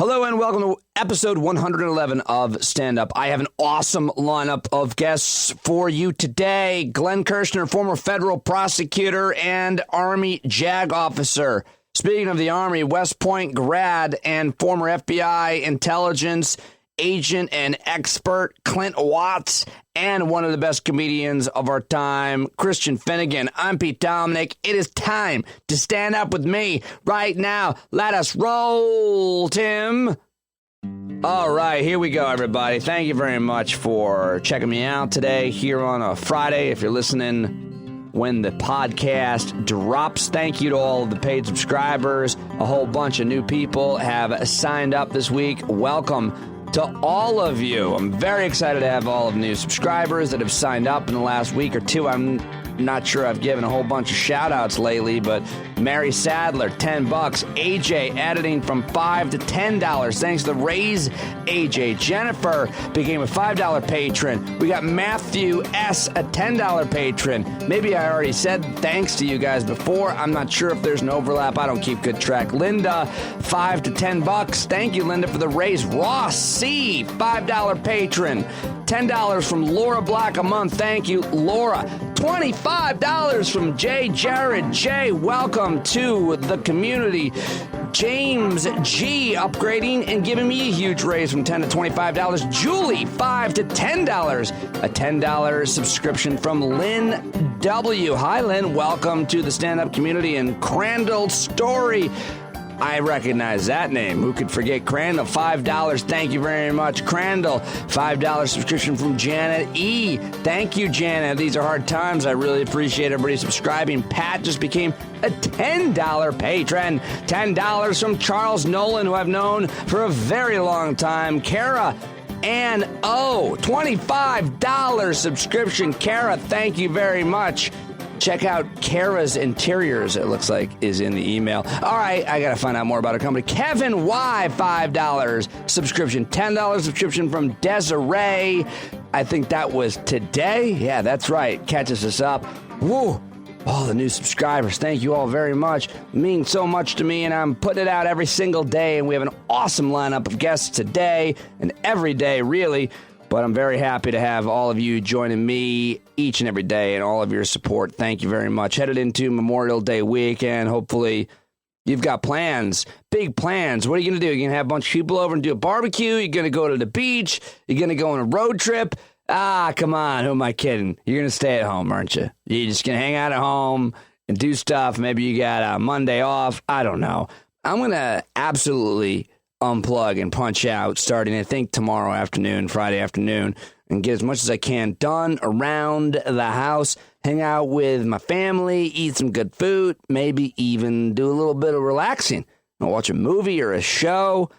Hello and welcome to episode 111 of Stand Up. I have an awesome lineup of guests for you today. Glenn Kirschner, former federal prosecutor and Army JAG officer. Speaking of the Army, West Point grad and former FBI intelligence agent and expert Clint Watts, and one of the best comedians of our time, Christian Finnegan. I'm Pete Dominick. It is time to stand up with me right now. Let us roll, Tim. All right, here we go, everybody. Thank you very much for checking me out today here on a Friday. If you're listening when the podcast drops, thank you to all of the paid subscribers. A whole bunch of new people have signed up this week. Welcome to all of you. I'm very excited to have all of the new subscribers that have signed up in the last week or two. I'm not sure I've given a whole bunch of shout outs lately, but Mary Sadler, $10. AJ editing from $5 to $10. Thanks to the raise, AJ. Jennifer became a $5 patron. We got Matthew S, a $10 patron. Maybe I already said thanks to you guys before. I'm not sure if there's an overlap. I don't keep good track. Linda, $5 to $10. Thank you, Linda, for the raise. Ross C, $5 patron. $10 from Laura Black a month. Thank you, Laura. $25 from J. Jared J. Welcome to the community. James G. upgrading and giving me a huge raise from $10 to $25. Julie, $5 to $10. A $10 subscription from Lynn W. Hi, Lynn. Welcome to the stand-up community. And Crandall Story, I recognize that name. Who could forget Crandall? $5. Thank you very much, Crandall. $5 subscription from Janet E. Thank you, Janet. These are hard times. I really appreciate everybody subscribing. Pat just became a $10 patron. $10 from Charles Nolan, who I've known for a very long time. Kara and $25 subscription. Kara, thank you very much. Check out Kara's Interiors, it looks like, is in the email. All right, I got to find out more about her company. Kevin Y, $5 subscription. $10 subscription from Desiree. I think that was today. Yeah, that's right. Catches us up. Woo! All the new subscribers. Thank you all very much. It means so much to me, and I'm putting it out every single day, and we have an awesome lineup of guests today and every day, really. But I'm very happy to have all of you joining me each and every day and all of your support. Thank you very much. Headed into Memorial Day weekend. Hopefully you've got plans, big plans. What are you going to do? You're going to have a bunch of people over and do a barbecue? You're going to go to the beach? You're going to go on a road trip? Come on. Who am I kidding? You're going to stay at home, aren't you? You're just going to hang out at home and do stuff. Maybe you got a Monday off. I don't know. I'm going to absolutely unplug and punch out starting, I think, tomorrow afternoon, Friday afternoon, and get as much as I can done around the house, hang out with my family, eat some good food, maybe even do a little bit of relaxing. I'll watch a movie or a show.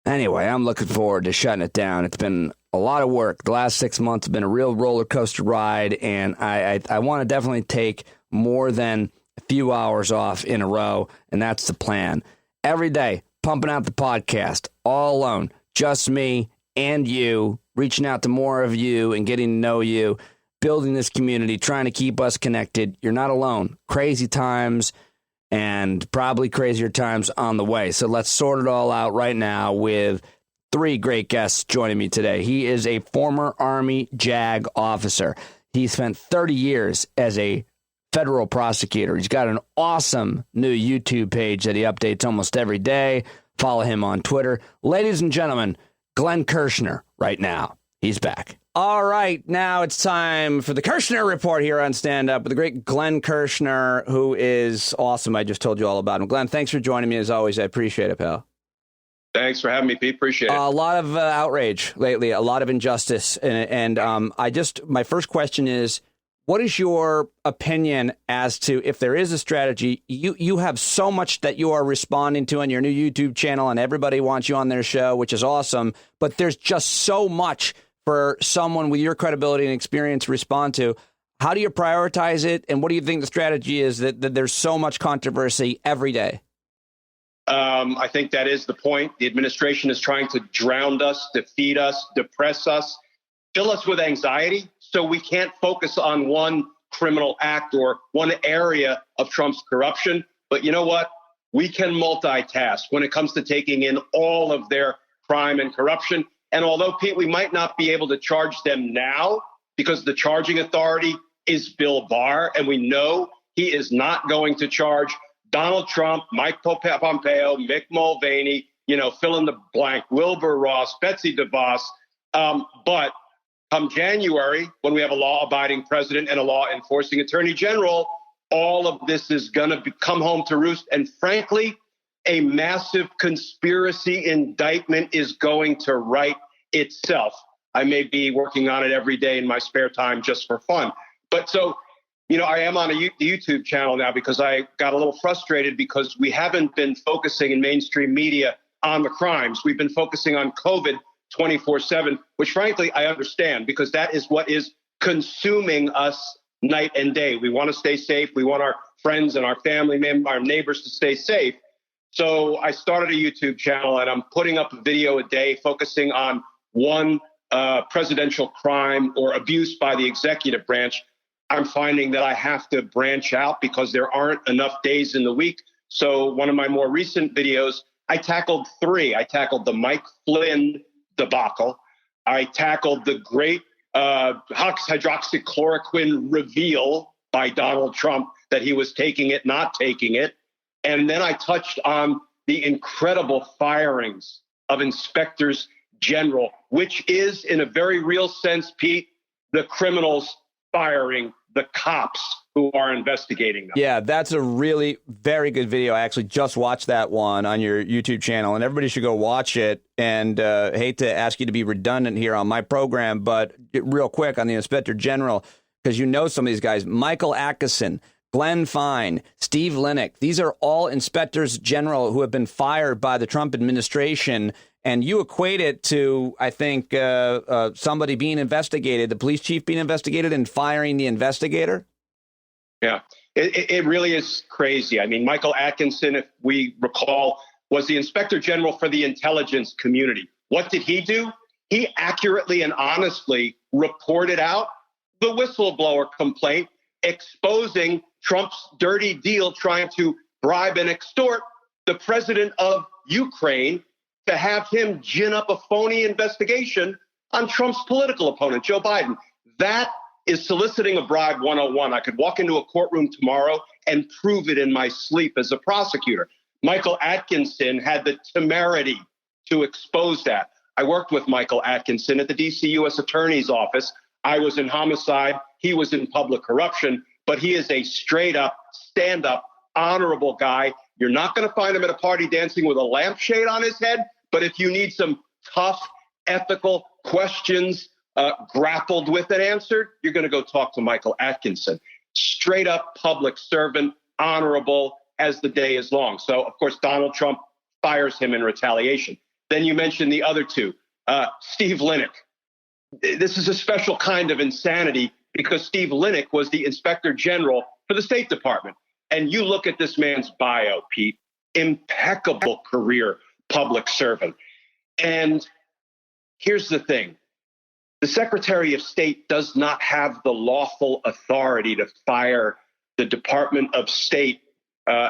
Anyway, I'm looking forward to shutting it down. It's been a lot of work. The last 6 months have been a real roller coaster ride, and I want to definitely take more than a few hours off in a row, and that's the plan. Every day, pumping out the podcast, all alone, just me and you, reaching out to more of you and getting to know you, building this community, trying to keep us connected. You're not alone. Crazy times and probably crazier times on the way. So let's sort it all out right now with three great guests joining me today. He is a former Army JAG officer. He spent 30 years as a federal prosecutor. He's got an awesome new YouTube page that he updates almost every day. Follow him on Twitter. Ladies and gentlemen, Glenn Kirschner right now. He's back. All right, now it's time for the Kirschner Report here on Stand Up with the great Glenn Kirschner, who is awesome. I just told you all about him. Glenn, thanks for joining me as always. I appreciate it, pal. Thanks for having me, Pete. Appreciate it. A lot of outrage lately, a lot of injustice. And my first question is, what is your opinion as to if there is a strategy? You have so much that you are responding to on your new YouTube channel, and everybody wants you on their show, which is awesome. But there's just so much for someone with your credibility and experience to respond to. How do you prioritize it? And what do you think the strategy is that there's so much controversy every day? I think that is the point. The administration is trying to drown us, defeat us, depress us, fill us with anxiety so we can't focus on one criminal act or one area of Trump's corruption. But you know what? we can multitask when it comes to taking in all of their crime and corruption. And although, Pete, we might not be able to charge them now because the charging authority is Bill Barr, and we know he is not going to charge Donald Trump, Mike Pompeo, Mick Mulvaney, fill in the blank, Wilbur Ross, Betsy DeVos. But come January, when we have a law-abiding president and a law-enforcing attorney general, all of this is going to come home to roost. And frankly, a massive conspiracy indictment is going to write itself. I may be working on it every day in my spare time just for fun. But so, I am on the YouTube channel now because I got a little frustrated because we haven't been focusing in mainstream media on the crimes. We've been focusing on COVID 24/7, which frankly, I understand because that is what is consuming us night and day. We want to stay safe. We want our friends and our family members, our neighbors to stay safe. So I started a YouTube channel and I'm putting up a video a day focusing on one presidential crime or abuse by the executive branch. I'm finding that I have to branch out because there aren't enough days in the week. So one of my more recent videos, I tackled three. I tackled the Mike Flynn debacle. I tackled the great hydroxychloroquine reveal by Donald Trump that he was taking it, not taking it. And then I touched on the incredible firings of inspectors general, which is, in a very real sense, Pete, the criminals firing the cops who are investigating them. Yeah, that's a really very good video. I actually just watched that one on your YouTube channel, and everybody should go watch it. And hate to ask you to be redundant here on my program, but real quick on the Inspector General, because some of these guys, Michael Atkinson, Glenn Fine, Steve Linick, these are all inspectors general who have been fired by the Trump administration. And you equate it to, I think, somebody being investigated, the police chief being investigated and firing the investigator? Yeah, it really is crazy. I mean, Michael Atkinson, if we recall, was the inspector general for the intelligence community. What did he do? He accurately and honestly reported out the whistleblower complaint exposing Trump's dirty deal trying to bribe and extort the president of Ukraine to have him gin up a phony investigation on Trump's political opponent, Joe Biden. That is soliciting a bribe 101. I could walk into a courtroom tomorrow and prove it in my sleep as a prosecutor. Michael Atkinson had the temerity to expose that. I worked with Michael Atkinson at the DC U.S. Attorney's Office. I was in homicide. He was in public corruption. But he is a straight-up, stand-up, honorable guy. You're not going to find him at a party dancing with a lampshade on his head. But if you need some tough, ethical questions grappled with and answered, you're going to go talk to Michael Atkinson. Straight up public servant, honorable as the day is long. So, of course, Donald Trump fires him in retaliation. Then you mentioned the other two, Steve Linick. This is a special kind of insanity because Steve Linick was the inspector general for the State Department. And you look at this man's bio, Pete, impeccable career public servant. And here's the thing. The Secretary of State does not have the lawful authority to fire the Department of State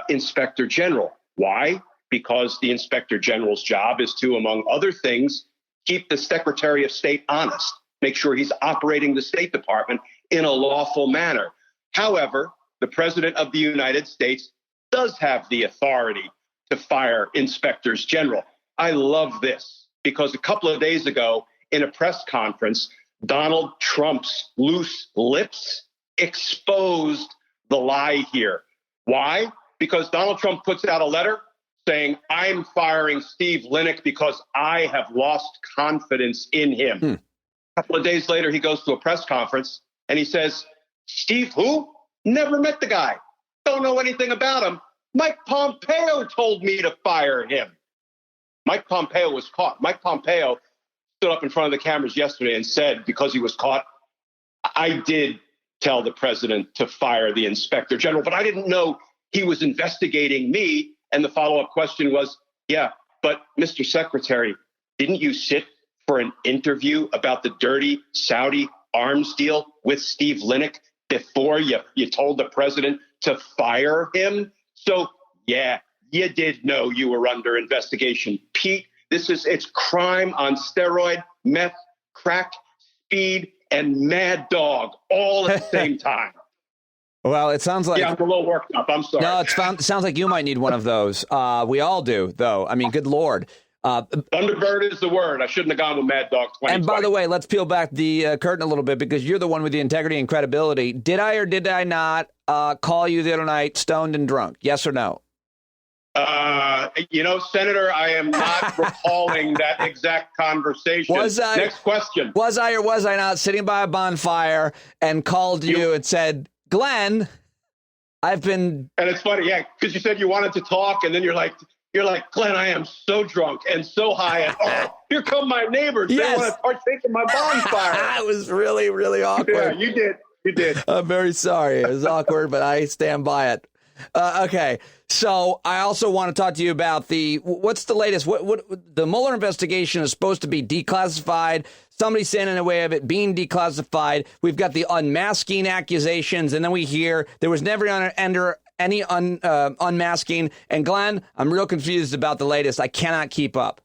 Inspector General. Why? Because the Inspector General's job is to, among other things, keep the Secretary of State honest, make sure he's operating the State Department in a lawful manner. However, the President of the United States does have the authority to fire inspectors general. I love this because a couple of days ago in a press conference, Donald Trump's loose lips exposed the lie here. Why? Because Donald Trump puts out a letter saying, I'm firing Steve Linick because I have lost confidence in him. A couple of days later, he goes to a press conference and he says, Steve who? Never met the guy. Don't know anything about him. Mike Pompeo told me to fire him. Mike Pompeo was caught. Mike Pompeo stood up in front of the cameras yesterday and said, because he was caught, I did tell the president to fire the inspector general, but I didn't know he was investigating me. And the follow-up question was, yeah, but Mr. Secretary, didn't you sit for an interview about the dirty Saudi arms deal with Steve Linick before you told the president to fire him? So, yeah, you did know you were under investigation. Pete, it's crime on steroid, meth, crack, speed, and mad dog all at the same time. Well, it sounds like... Yeah, I'm a little worked up. I'm sorry. No, it sounds like you might need one of those. We all do, though. I mean, good Lord. Thunderbird is the word. I shouldn't have gone with Mad Dog 2020. And by the way, let's peel back the curtain a little bit, because you're the one with the integrity and credibility. Did I or did I not call you the other night stoned and drunk? Yes or no? Senator, I am not recalling that exact conversation. Next question. Was I or was I not sitting by a bonfire and called you and said, Glenn, I've been... And it's funny, yeah, because you said you wanted to talk, and then you're like, Glenn, I am so drunk and so high, and here come my neighbors. Yes. They want to partake in my bonfire. It was really, really awkward. Yeah, you did. I'm very sorry. It was awkward, but I stand by it. Okay, so I also want to talk to you about what's the latest? What the Mueller investigation is supposed to be declassified. Somebody's standing in the way of it being declassified. We've got the unmasking accusations, and then we hear there was never any unmasking. And Glenn, I'm real confused about the latest. I cannot keep up.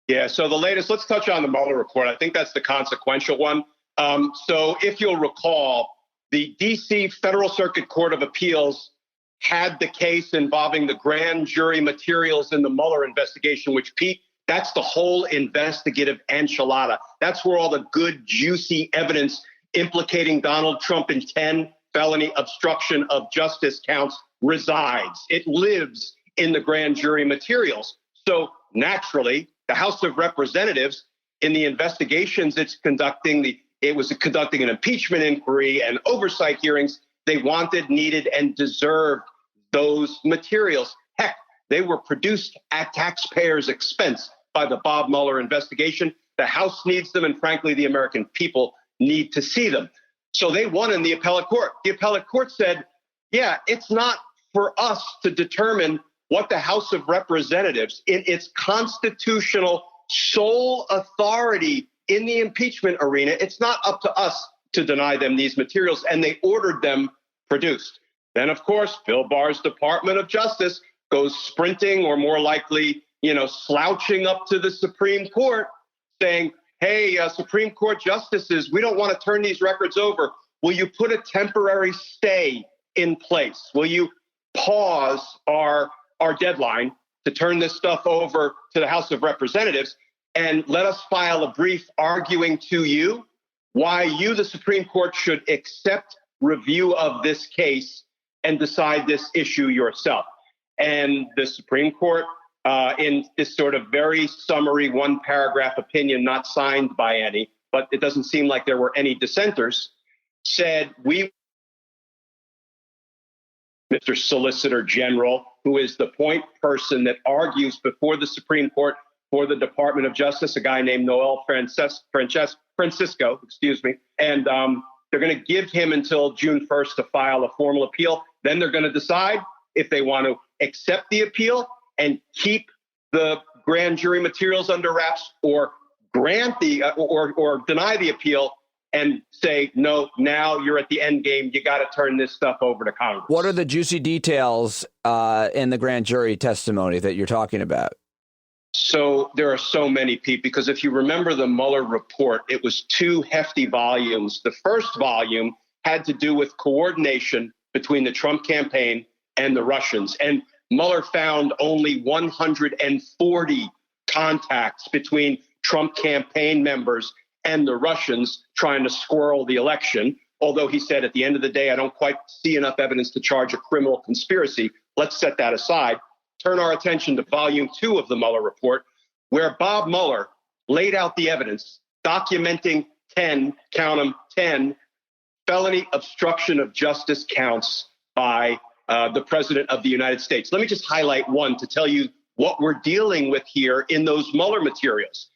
Yeah, so the latest, let's touch on the Mueller report. I think that's the consequential one. So if you'll recall, the DC Federal Circuit Court of Appeals had the case involving the grand jury materials in the Mueller investigation, which, Pete, that's the whole investigative enchilada. That's where all the good, juicy evidence implicating Donald Trump in 10 felony obstruction of justice counts resides. It lives in the grand jury materials. So naturally, the House of Representatives, in the investigations it was conducting an impeachment inquiry and oversight hearings. They wanted, needed, and deserved those materials. Heck, they were produced at taxpayers' expense by the Bob Mueller investigation. The House needs them, and frankly, the American people need to see them. So they won in the appellate court. The appellate court said, yeah, it's not for us to determine what the House of Representatives, in its constitutional sole authority in the impeachment arena, it's not up to us to deny them these materials, and they ordered them produced. Then, of course, Bill Barr's Department of Justice goes sprinting, or more likely, slouching up to the Supreme Court saying, hey, Supreme Court justices, we don't want to turn these records over. Will you put a temporary stay in place? Will you pause our deadline to turn this stuff over to the House of Representatives and let us file a brief arguing to you why you, the Supreme Court, should accept review of this case and decide this issue yourself? And the Supreme Court, in this sort of very summary one-paragraph opinion, not signed by any, but it doesn't seem like there were any dissenters, said, Mr. Solicitor General, who is the point person that argues before the Supreme Court for the Department of Justice, a guy named Noel Francisco, and they're going to give him until June 1st to file a formal appeal. Then they're going to decide if they want to accept the appeal and keep the grand jury materials under wraps, or grant or deny the appeal and say, no, now you're at the end game. You got to turn this stuff over to Congress. What are the juicy details in the grand jury testimony that you're talking about? So there are so many, Pete, because if you remember the Mueller report, it was 2 hefty volumes. The first volume had to do with coordination between the Trump campaign and the Russians. And Mueller found only 140 contacts between Trump campaign members and the Russians trying to squirrel the election. Although he said at the end of the day, I don't quite see enough evidence to charge a criminal conspiracy. Let's set that aside. Turn our attention to volume 2 of the Mueller report, where Bob Mueller laid out the evidence documenting 10, count them, 10 felony obstruction of justice counts by the President of the United States. Let me just highlight one to tell you what we're dealing with here in those Mueller materials.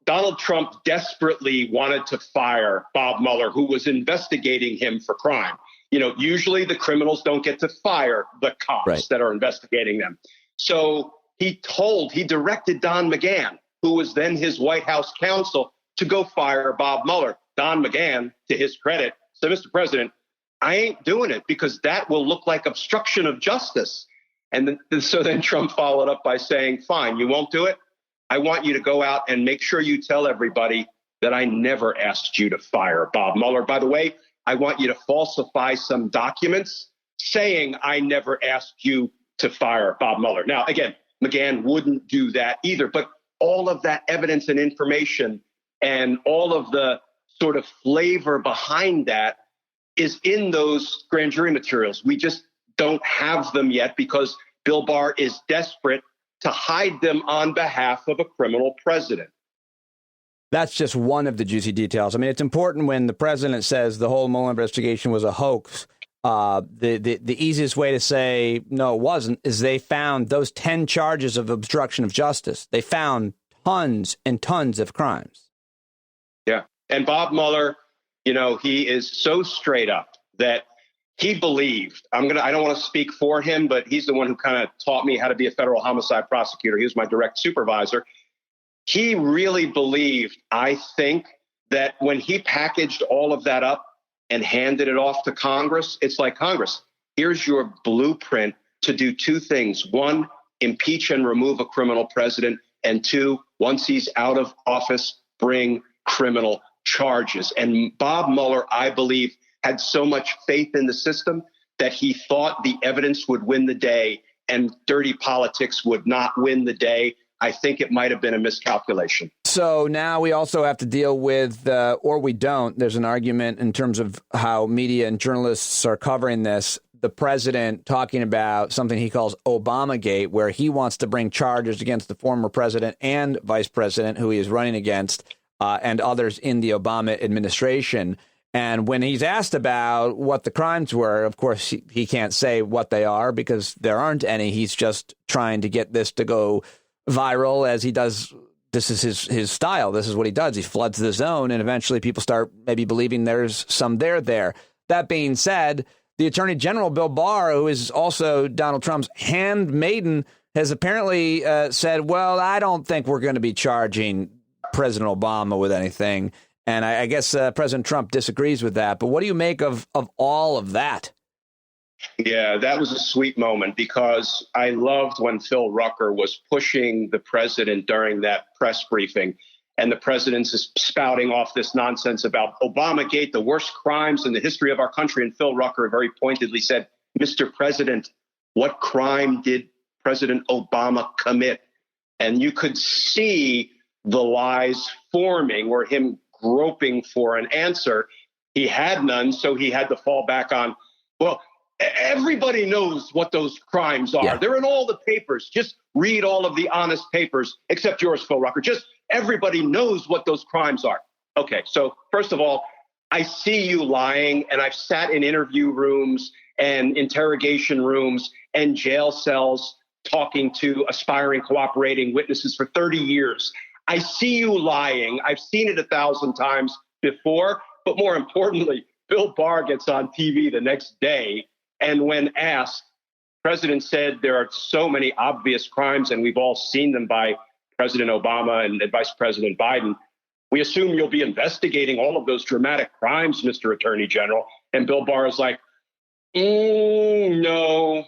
Donald Trump desperately wanted to fire Bob Mueller, who was investigating him for crime. Usually the criminals don't get to fire the cops that are investigating them. So he directed Don McGahn, who was then his White House counsel, to go fire Bob Mueller. Don McGahn, to his credit, said, Mr. President, I ain't doing it because that will look like obstruction of justice. And so then Trump followed up by saying, fine, you won't do it? I want you to go out and make sure you tell everybody that I never asked you to fire Bob Mueller. By the way, I want you to falsify some documents saying I never asked you to fire Bob Mueller. Now, again, McGahn wouldn't do that either, but all of that evidence and information and all of the sort of flavor behind that is in those grand jury materials. We just don't have them yet because Bill Barr is desperate to hide them on behalf of a criminal president. That's just one of the juicy details. I mean, it's important when the president says the whole Mueller investigation was a hoax. The easiest way to say no, it wasn't, is they found those 10 charges of obstruction of justice. They found tons and tons of crimes. Yeah. And Bob Mueller, you know, he is so straight up that he believed, I don't want to speak for him, but he's the one who kind of taught me how to be a federal homicide prosecutor. He was my direct supervisor. He really believed, I think, that when he packaged all of that up and handed it off to Congress, it's like, Congress, here's your blueprint to do two things. One, impeach and remove a criminal president. And two, once he's out of office, bring criminal charges. And Bob Mueller, I believe, had so much faith in the system that he thought the evidence would win the day and dirty politics would not win the day. I think it might have been a miscalculation. So now we also have to deal with, or we don't, there's an argument in terms of how media and journalists are covering this, the president talking about something he calls Obamagate, where he wants to bring charges against the former president and vice president who he is running against and others in the Obama administration. And when he's asked about what the crimes were, of course, he can't say what they are because there aren't any. He's just trying to get this to go viral as he does. This is his style. This is what he does. He floods the zone and eventually people start maybe believing there's some there. That being said, the Attorney General, Bill Barr, who is also Donald Trump's handmaiden, has apparently said, well, I don't think we're going to be charging President Obama with anything. And I guess President Trump disagrees with that. But what do you make of all of that? Yeah, that was a sweet moment because I loved when Phil Rucker was pushing the president during that press briefing. And the president's is spouting off this nonsense about Obamagate, the worst crimes in the history of our country. And Phil Rucker very pointedly said, Mr. President, what crime did President Obama commit? And you could see the lies forming or him groping for an answer. He had none, so he had to fall back on, well, everybody knows what those crimes are. Yeah. They're in all the papers. Just read all of the honest papers, except yours, Phil Rucker. Just everybody knows what those crimes are. Okay, so first of all, I see you lying, and I've sat in interview rooms and interrogation rooms and jail cells talking to aspiring cooperating witnesses for 30 years. I see you lying. I've seen it 1,000 times before, but more importantly, Bill Barr gets on TV the next day, and when asked, the president said there are so many obvious crimes, and we've all seen them by President Obama and Vice President Biden. We assume you'll be investigating all of those dramatic crimes, Mr. Attorney General. And Bill Barr is like, no.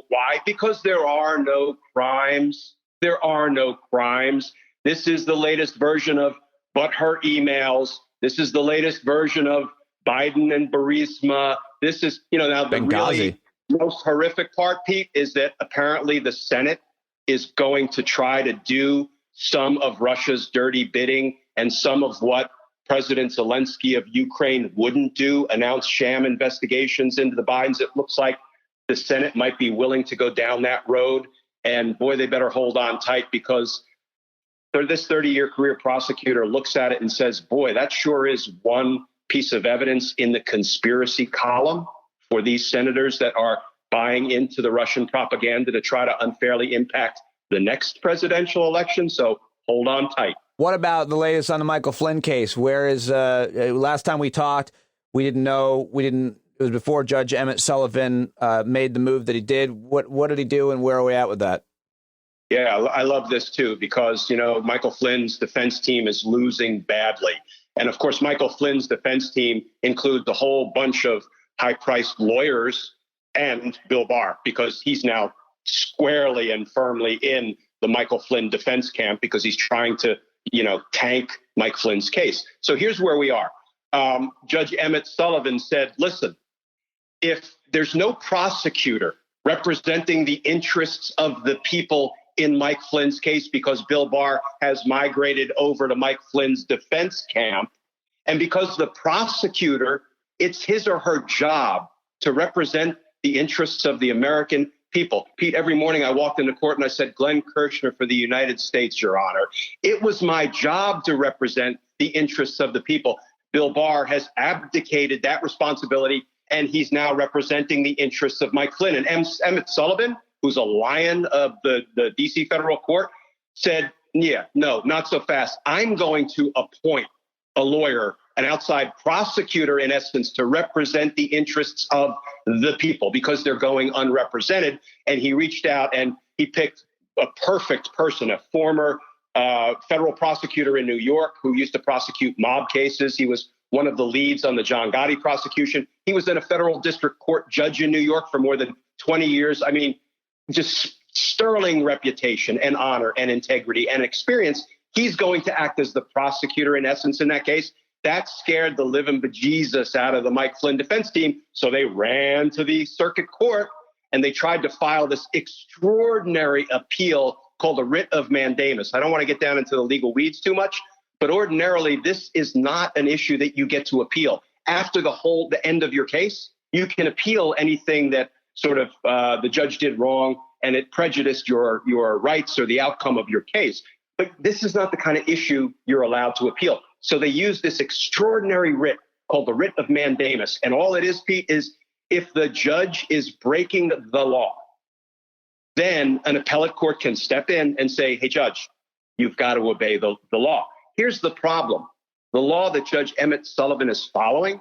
Why? Because there are no crimes. There are no crimes. This is the latest version of butthurt emails. This is the latest version of Biden and Burisma. This is, now the really most horrific part, Pete, is that apparently the Senate is going to try to do some of Russia's dirty bidding and some of what President Zelensky of Ukraine wouldn't do, announce sham investigations into the Bidens. It looks like the Senate might be willing to go down that road. And boy, they better hold on tight because this 30-year career prosecutor looks at it and says, boy, that sure is one piece of evidence in the conspiracy column for these senators that are buying into the Russian propaganda to try to unfairly impact the next presidential election. So hold on tight. What about the latest on the Michael Flynn case? Where is last time we talked, we didn't know. It was before Judge Emmett Sullivan made the move that he did. What did he do and where are we at with that? Yeah, I love this, too, because, Michael Flynn's defense team is losing badly. And, of course, Michael Flynn's defense team include the whole bunch of high-priced lawyers and Bill Barr, because he's now squarely and firmly in the Michael Flynn defense camp because he's trying to, tank Mike Flynn's case. So here's where we are. Judge Emmett Sullivan said, listen, if there's no prosecutor representing the interests of the people in Mike Flynn's case because Bill Barr has migrated over to Mike Flynn's defense camp, and because the prosecutor, it's his or her job to represent the interests of the American people. Pete, every morning I walked into court and I said, Glenn Kirschner for the United States, Your Honor. It was my job to represent the interests of the people. Bill Barr has abdicated that responsibility, and he's now representing the interests of Mike Flynn. And Emmett Sullivan, who's a lion of the D.C. federal court, said, yeah, no, not so fast. I'm going to appoint a lawyer, an outside prosecutor, in essence, to represent the interests of the people because they're going unrepresented. And he reached out and he picked a perfect person, a former federal prosecutor in New York who used to prosecute mob cases. He was one of the leads on the John Gotti prosecution. He was then a federal district court judge in New York for more than 20 years. I mean, just sterling reputation and honor and integrity and experience. He's going to act as the prosecutor in essence in that case. That scared the living bejesus out of the Mike Flynn defense team. So they ran to the circuit court and they tried to file this extraordinary appeal called the Writ of Mandamus. I don't want to get down into the legal weeds too much, but ordinarily this is not an issue that you get to appeal. After the end of your case, you can appeal anything that sort of the judge did wrong and it prejudiced your rights or the outcome of your case. But this is not the kind of issue you're allowed to appeal. So they use this extraordinary writ called the Writ of Mandamus. And all it is, Pete, is if the judge is breaking the law, then an appellate court can step in and say, hey, judge, you've got to obey the law. Here's the problem. The law that Judge Emmett Sullivan is following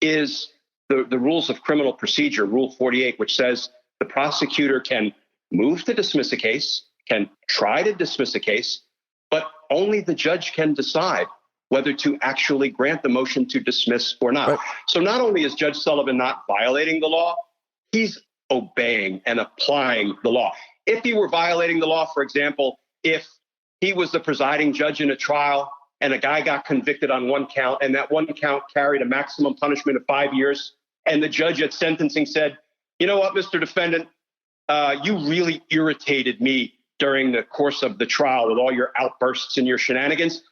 is the rules of criminal procedure, Rule 48, which says the prosecutor can move to dismiss a case, can try to dismiss a case, but only the judge can decide whether to actually grant the motion to dismiss or not. Right. So not only is Judge Sullivan not violating the law, he's obeying and applying the law. If he were violating the law, for example, if he was the presiding judge in a trial and a guy got convicted on one count and that one count carried a maximum punishment of 5 years, and the judge at sentencing said, you know what, Mr. Defendant, you really irritated me during the course of the trial with all your outbursts and your shenanigans.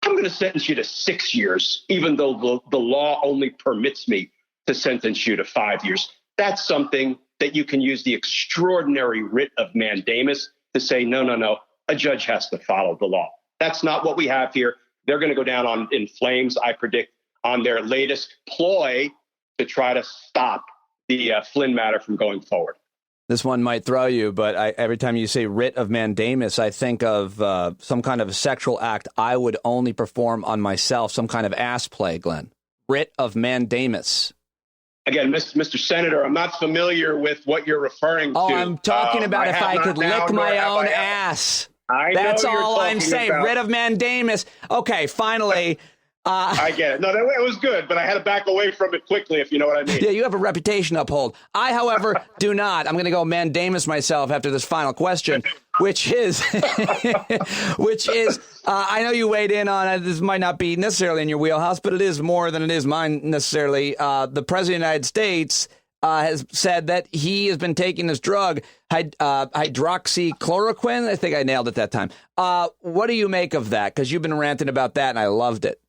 I'm going to sentence you to 6 years, even though the law only permits me to sentence you to 5 years. That's something that you can use the extraordinary writ of mandamus to say, no, a judge has to follow the law. That's not what we have here. They're going to go down in flames, I predict, on their latest ploy to try to stop the Flynn matter from going forward. This one might throw you, but every time you say writ of mandamus, I think of some kind of a sexual act I would only perform on myself, some kind of ass play, Glenn. Writ of mandamus. Again, Mr. Senator, I'm not familiar with what you're referring to. Oh, I'm talking about if I could lick my own ass. That's all I'm saying. Writ of mandamus. Okay, finally. I get it. No, it was good, but I had to back away from it quickly, if you know what I mean. Yeah, you have a reputation to uphold. I, however, do not. I'm going to go mandamus myself after this final question, which is, I know you weighed in on it. This might not be necessarily in your wheelhouse, but it is more than it is mine necessarily. The President of the United States has said that he has been taking this drug, hydroxychloroquine. I think I nailed it that time. What do you make of that? Because you've been ranting about that, and I loved it.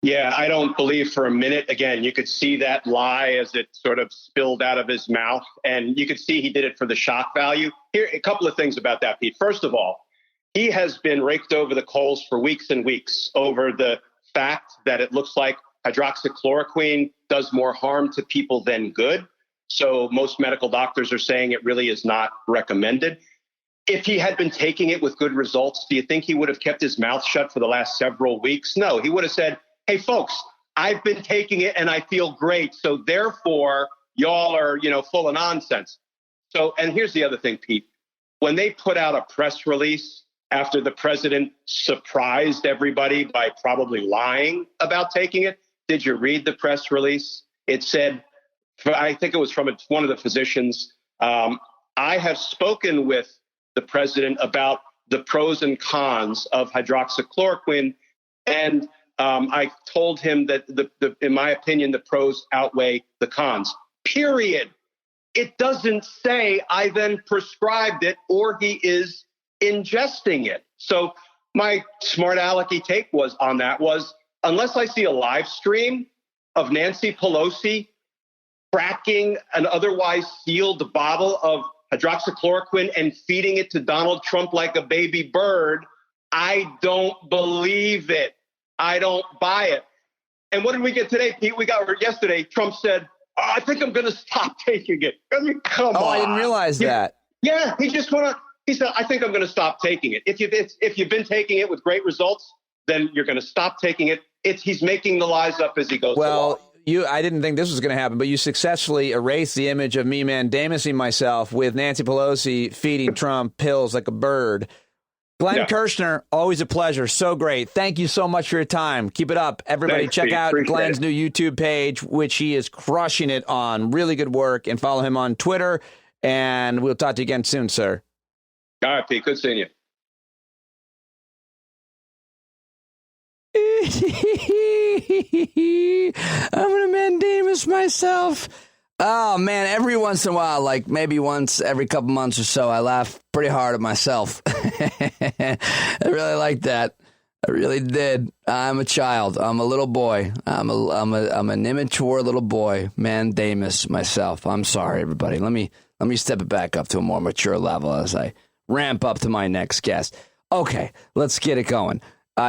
Yeah, I don't believe for a minute. Again, you could see that lie as it sort of spilled out of his mouth, and you could see he did it for the shock value. Here, a couple of things about that, Pete. First of all, he has been raked over the coals for weeks and weeks over the fact that it looks like hydroxychloroquine does more harm to people than good. So most medical doctors are saying it really is not recommended. If he had been taking it with good results, do you think he would have kept his mouth shut for the last several weeks? No, he would have said, hey, folks, I've been taking it and I feel great. So therefore, y'all are, full of nonsense. So, and here's the other thing, Pete. When they put out a press release after the president surprised everybody by probably lying about taking it, did you read the press release? It said, I think it was from one of the physicians, I have spoken with the president about the pros and cons of hydroxychloroquine, and I told him that, in my opinion, the pros outweigh the cons, period. It doesn't say I then prescribed it or he is ingesting it. So my smart alecky take was, unless I see a live stream of Nancy Pelosi cracking an otherwise sealed bottle of hydroxychloroquine and feeding it to Donald Trump like a baby bird, I don't believe it. I don't buy it. And what did we get today, Pete? Yesterday, Trump said, I think I'm going to stop taking it. I mean, come on. Oh, I didn't realize that. Yeah, he said, I think I'm going to stop taking it. If you've been taking it with great results, then you're going to stop taking it. He's making the lies up as he goes along. I didn't think this was going to happen, but you successfully erased the image of me mandamusing myself with Nancy Pelosi feeding Trump pills like a bird. Glenn Kirschner, always a pleasure. So great. Thank you so much for your time. Keep it up. Everybody, Thanks, check Pete. out Appreciate Glenn's it. new YouTube page, which he is crushing it on. Really good work. And follow him on Twitter. And we'll talk to you again soon, sir. All right, Pete. Good seeing you. I'm going to mandamus myself. Oh, man, every once in a while, like maybe once every couple months or so, I laugh pretty hard at myself. I really like that. I really did. I'm a child. I'm a little boy. I'm an immature little boy. Mandamus myself. I'm sorry, everybody. Let me step it back up to a more mature level as I ramp up to my next guest. Okay, let's get it going.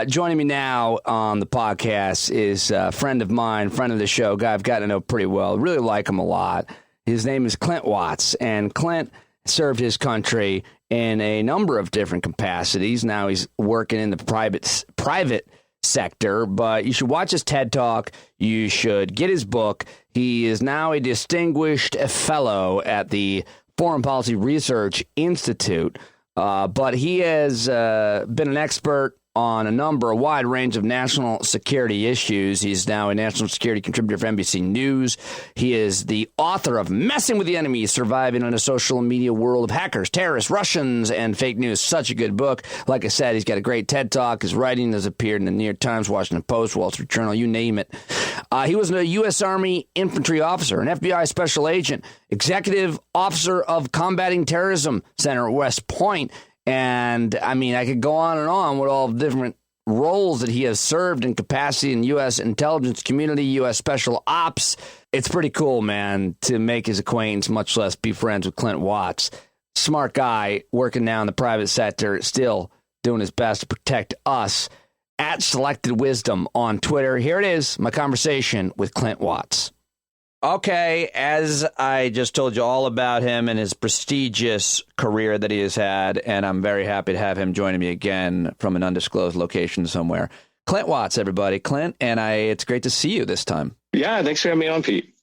Joining me now on the podcast is a friend of mine, friend of the show, guy I've gotten to know pretty well. Really like him a lot. His name is Clint Watts, and Clint served his country in a number of different capacities. Now he's working in the private sector, but you should watch his TED Talk. You should get his book. He is now a distinguished fellow at the Foreign Policy Research Institute, but he has been an expert on a wide range of national security issues. He's now a national security contributor for NBC News. He is the author of Messing with the Enemy, Surviving in a Social Media World of Hackers, Terrorists, Russians, and Fake News. Such a good book. Like I said, he's got a great TED Talk. His writing has appeared in the New York Times, Washington Post, Wall Street Journal, you name it. He was a U.S. Army infantry officer, an FBI special agent, executive officer of Combating Terrorism Center at West Point. And, I mean, I could go on and on with all the different roles that he has served in capacity in U.S. intelligence community, U.S. special ops. It's pretty cool, man, to make his acquaintance, much less be friends with Clint Watts. Smart guy, working now in the private sector, still doing his best to protect us. At Selected Wisdom on Twitter. Here it is, my conversation with Clint Watts. Okay, as I just told you all about him and his prestigious career that he has had, and I'm very happy to have him joining me again from an undisclosed location somewhere. Clint Watts, everybody. Clint, and it's great to see you this time. Yeah, thanks for having me on, Pete.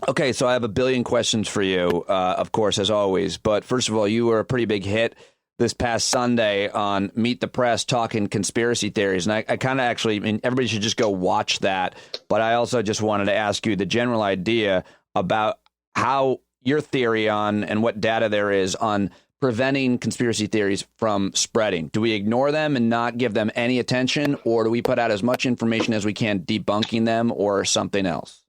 Okay, so I have a billion questions for you, of course, as always. But first of all, you were a pretty big hit this past Sunday on Meet the Press talking conspiracy theories. And I kind of actually, I mean, everybody should just go watch that. But I also just wanted to ask you the general idea about how your theory on and what data there is on preventing conspiracy theories from spreading. Do we ignore them and not give them any attention, or do we put out as much information as we can debunking them, or something else?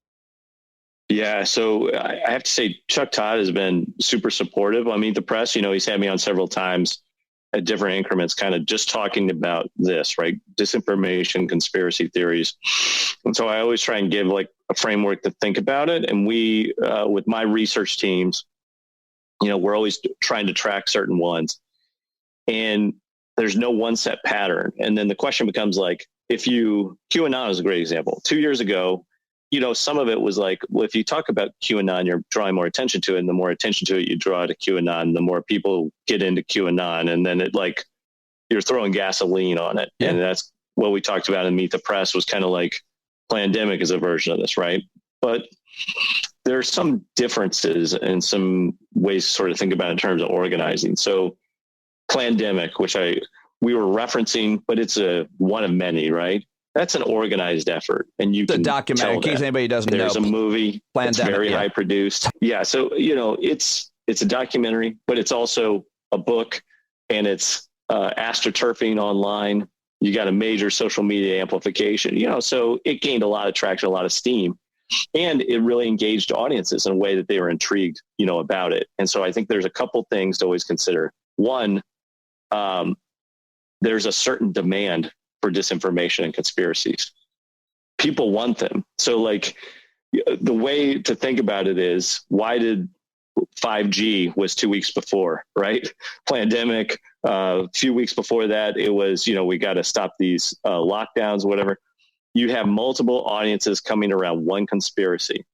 Yeah, so I have to say Chuck Todd has been super supportive. I mean, the press, he's had me on several times at different increments, kind of just talking about this, right? Disinformation, conspiracy theories. And so I always try and give like a framework to think about it. And we, with my research teams, we're always trying to track certain ones. And there's no one set pattern. And then the question becomes like, QAnon is a great example. 2 years ago, some of it was like, well, if you talk about QAnon, you're drawing more attention to it. And the more attention to it you draw to QAnon, the more people get into QAnon. And then you're throwing gasoline on it. Yeah. And that's what we talked about in Meet the Press was kind of like Plandemic is a version of this, right? But there are some differences and some ways to sort of think about it in terms of organizing. So Plandemic, which we were referencing, but it's one of many, right? That's an organized effort, and you can documentary. In case anybody doesn't know, there's a movie that's very high produced. Yeah, so it's it's a documentary, but it's also a book, and it's astroturfing online. You got a major social media amplification, so it gained a lot of traction, a lot of steam, and it really engaged audiences in a way that they were intrigued, about it. And so I think there's a couple things to always consider. One, there's a certain demand for disinformation and conspiracies. People want them. So the way to think about it is, why did 5G was 2 weeks before, right? Pandemic, a few weeks before that, it was, we got to stop these lockdowns, whatever. You have multiple audiences coming around one conspiracy.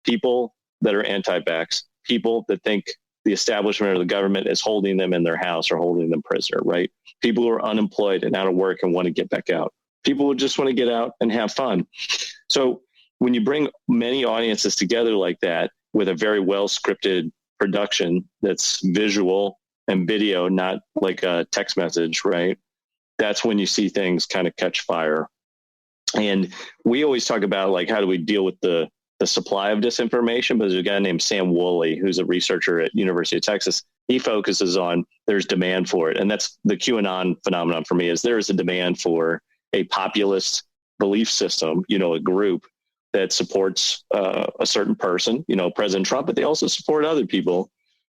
People that are anti-vax, people that think the establishment or the government is holding them in their house or holding them prisoner, right? People who are unemployed and out of work and want to get back out. People who just want to get out and have fun. So when you bring many audiences together like that with a very well scripted production that's visual and video, not like a text message, right? That's when you see things kind of catch fire. And we always talk about how do we deal with the supply of disinformation, but there's a guy named Sam Woolley, who's a researcher at University of Texas. He focuses on there's demand for it. And that's the QAnon phenomenon for me, is there is a demand for a populist belief system, a group that supports a certain person, President Trump, but they also support other people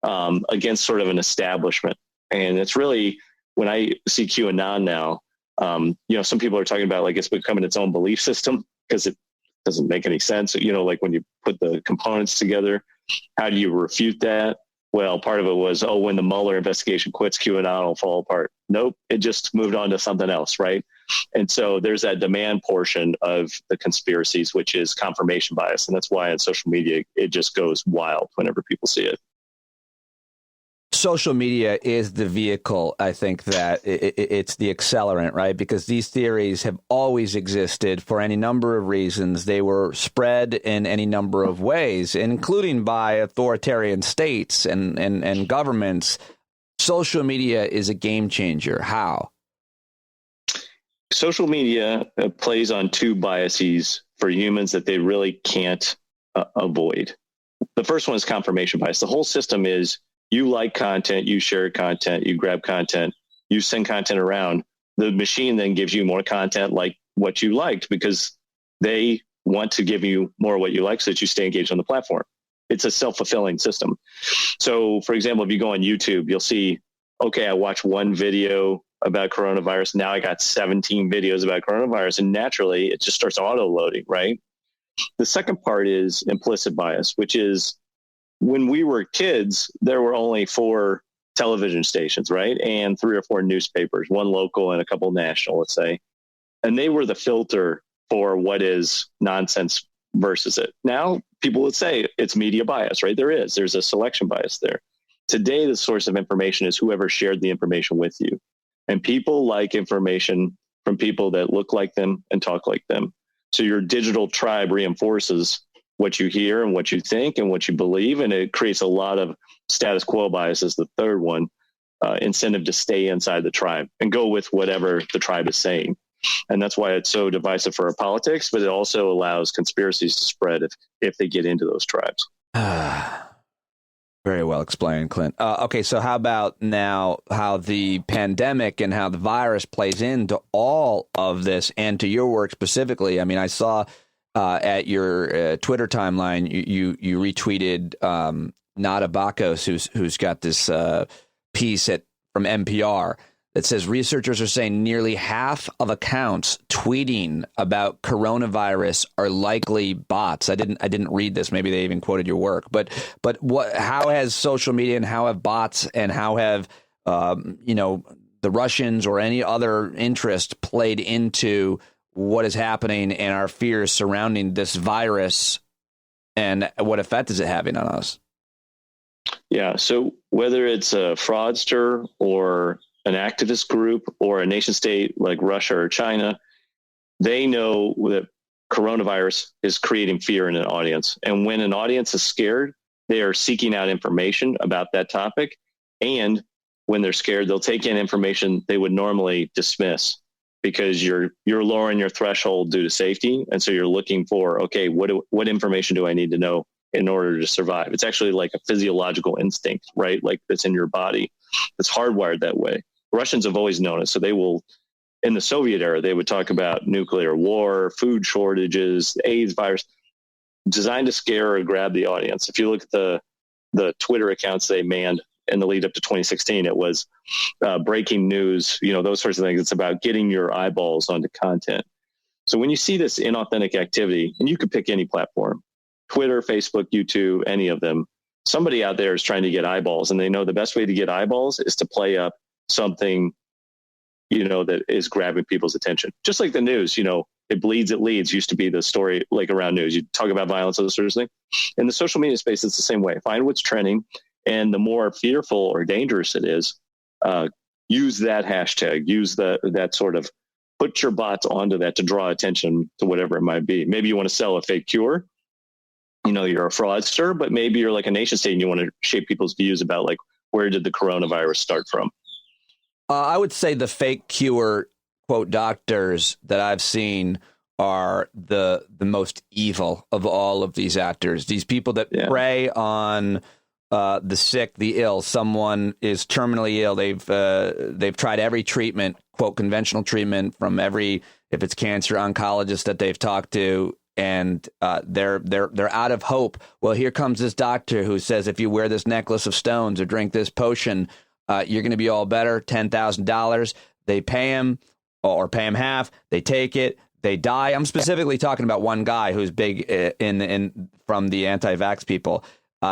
against sort of an establishment. And it's really, when I see QAnon now, some people are talking about it's becoming its own belief system because it doesn't make any sense. When you put the components together, how do you refute that? Well, part of it was, when the Mueller investigation quits, QAnon will fall apart. Nope. It just moved on to something else, right? And so there's that demand portion of the conspiracies, which is confirmation bias. And that's why on social media, it just goes wild whenever people see it. Social media is the vehicle, I think, that it's the accelerant, right? Because these theories have always existed for any number of reasons. They were spread in any number of ways, including by authoritarian states and governments. Social media is a game changer. How? Social media plays on two biases for humans that they really can't avoid. The first one is confirmation bias. The whole system is, you like content, you share content, you grab content, you send content around. The machine then gives you more content like what you liked, because they want to give you more of what you like so that you stay engaged on the platform. It's a self-fulfilling system. So, for example, if you go on YouTube, you'll see, okay, I watched one video about coronavirus. Now I got 17 videos about coronavirus. And naturally, it just starts auto-loading, right? The second part is implicit bias, which is, when we were kids, there were only 4 television stations, right? And 3 or 4 newspapers, one local and a couple national, let's say. And they were the filter for what is nonsense versus it. Now, people would say it's media bias, right? There's a selection bias there. Today, the source of information is whoever shared the information with you. And people like information from people that look like them and talk like them. So your digital tribe reinforces what you hear and what you think and what you believe. And it creates a lot of status quo bias is the third one, incentive to stay inside the tribe and go with whatever the tribe is saying. And that's why it's so divisive for our politics, but it also allows conspiracies to spread if they get into those tribes. Very well explained, Clint. Okay, so how about now how the pandemic and how the virus plays into all of this and to your work specifically? I mean, I saw at your Twitter timeline, you retweeted Nada Bakos, who's got this piece from NPR that says researchers are saying nearly half of accounts tweeting about coronavirus are likely bots. I didn't read this. Maybe they even quoted your work. But how has social media and how have bots and how have the Russians or any other interest played into what is happening and our fears surrounding this virus, and what effect is it having on us? Yeah. So whether it's a fraudster or an activist group or a nation state like Russia or China, they know that coronavirus is creating fear in an audience. And when an audience is scared, they are seeking out information about that topic. And when they're scared, they'll take in information they would normally dismiss, because you're lowering your threshold due to safety. And so you're looking for, okay, what information do I need to know in order to survive. It's actually like a physiological instinct, right? Like that's in your body. It's hardwired that way. Russians have always known it. So they will, in the Soviet era, they would talk about nuclear war, food shortages, AIDS virus, designed to scare or grab the audience. If you look at the Twitter accounts they manned in the lead up to 2016, it was breaking news, those sorts of things. It's about getting your eyeballs onto content. So when you see this inauthentic activity, and you could pick any platform, Twitter, Facebook, YouTube, any of them, somebody out there is trying to get eyeballs, and they know the best way to get eyeballs is to play up something, that is grabbing people's attention. Just like the news, it bleeds, it leads used to be the story like around news. You talk about violence, those sorts of things. In the social media space, it's the same way. Find what's trending, and the more fearful or dangerous it is, use that hashtag, use that sort of, put your bots onto that to draw attention to whatever it might be. Maybe you want to sell a fake cure. You're a fraudster, but maybe you're like a nation state and you want to shape people's views about like, where did the coronavirus start from? I would say the fake cure, quote, doctors that I've seen are the most evil of all of these actors. These people that prey on the sick, the ill. Someone is terminally ill. They've tried every treatment, quote, conventional treatment from every, if it's cancer, oncologist that they've talked to, and they're out of hope. Well, here comes this doctor who says, if you wear this necklace of stones or drink this potion, you're going to be all better. $10,000. They pay him or pay him half. They take it. They die. I'm specifically talking about one guy who's big in from the anti-vax people.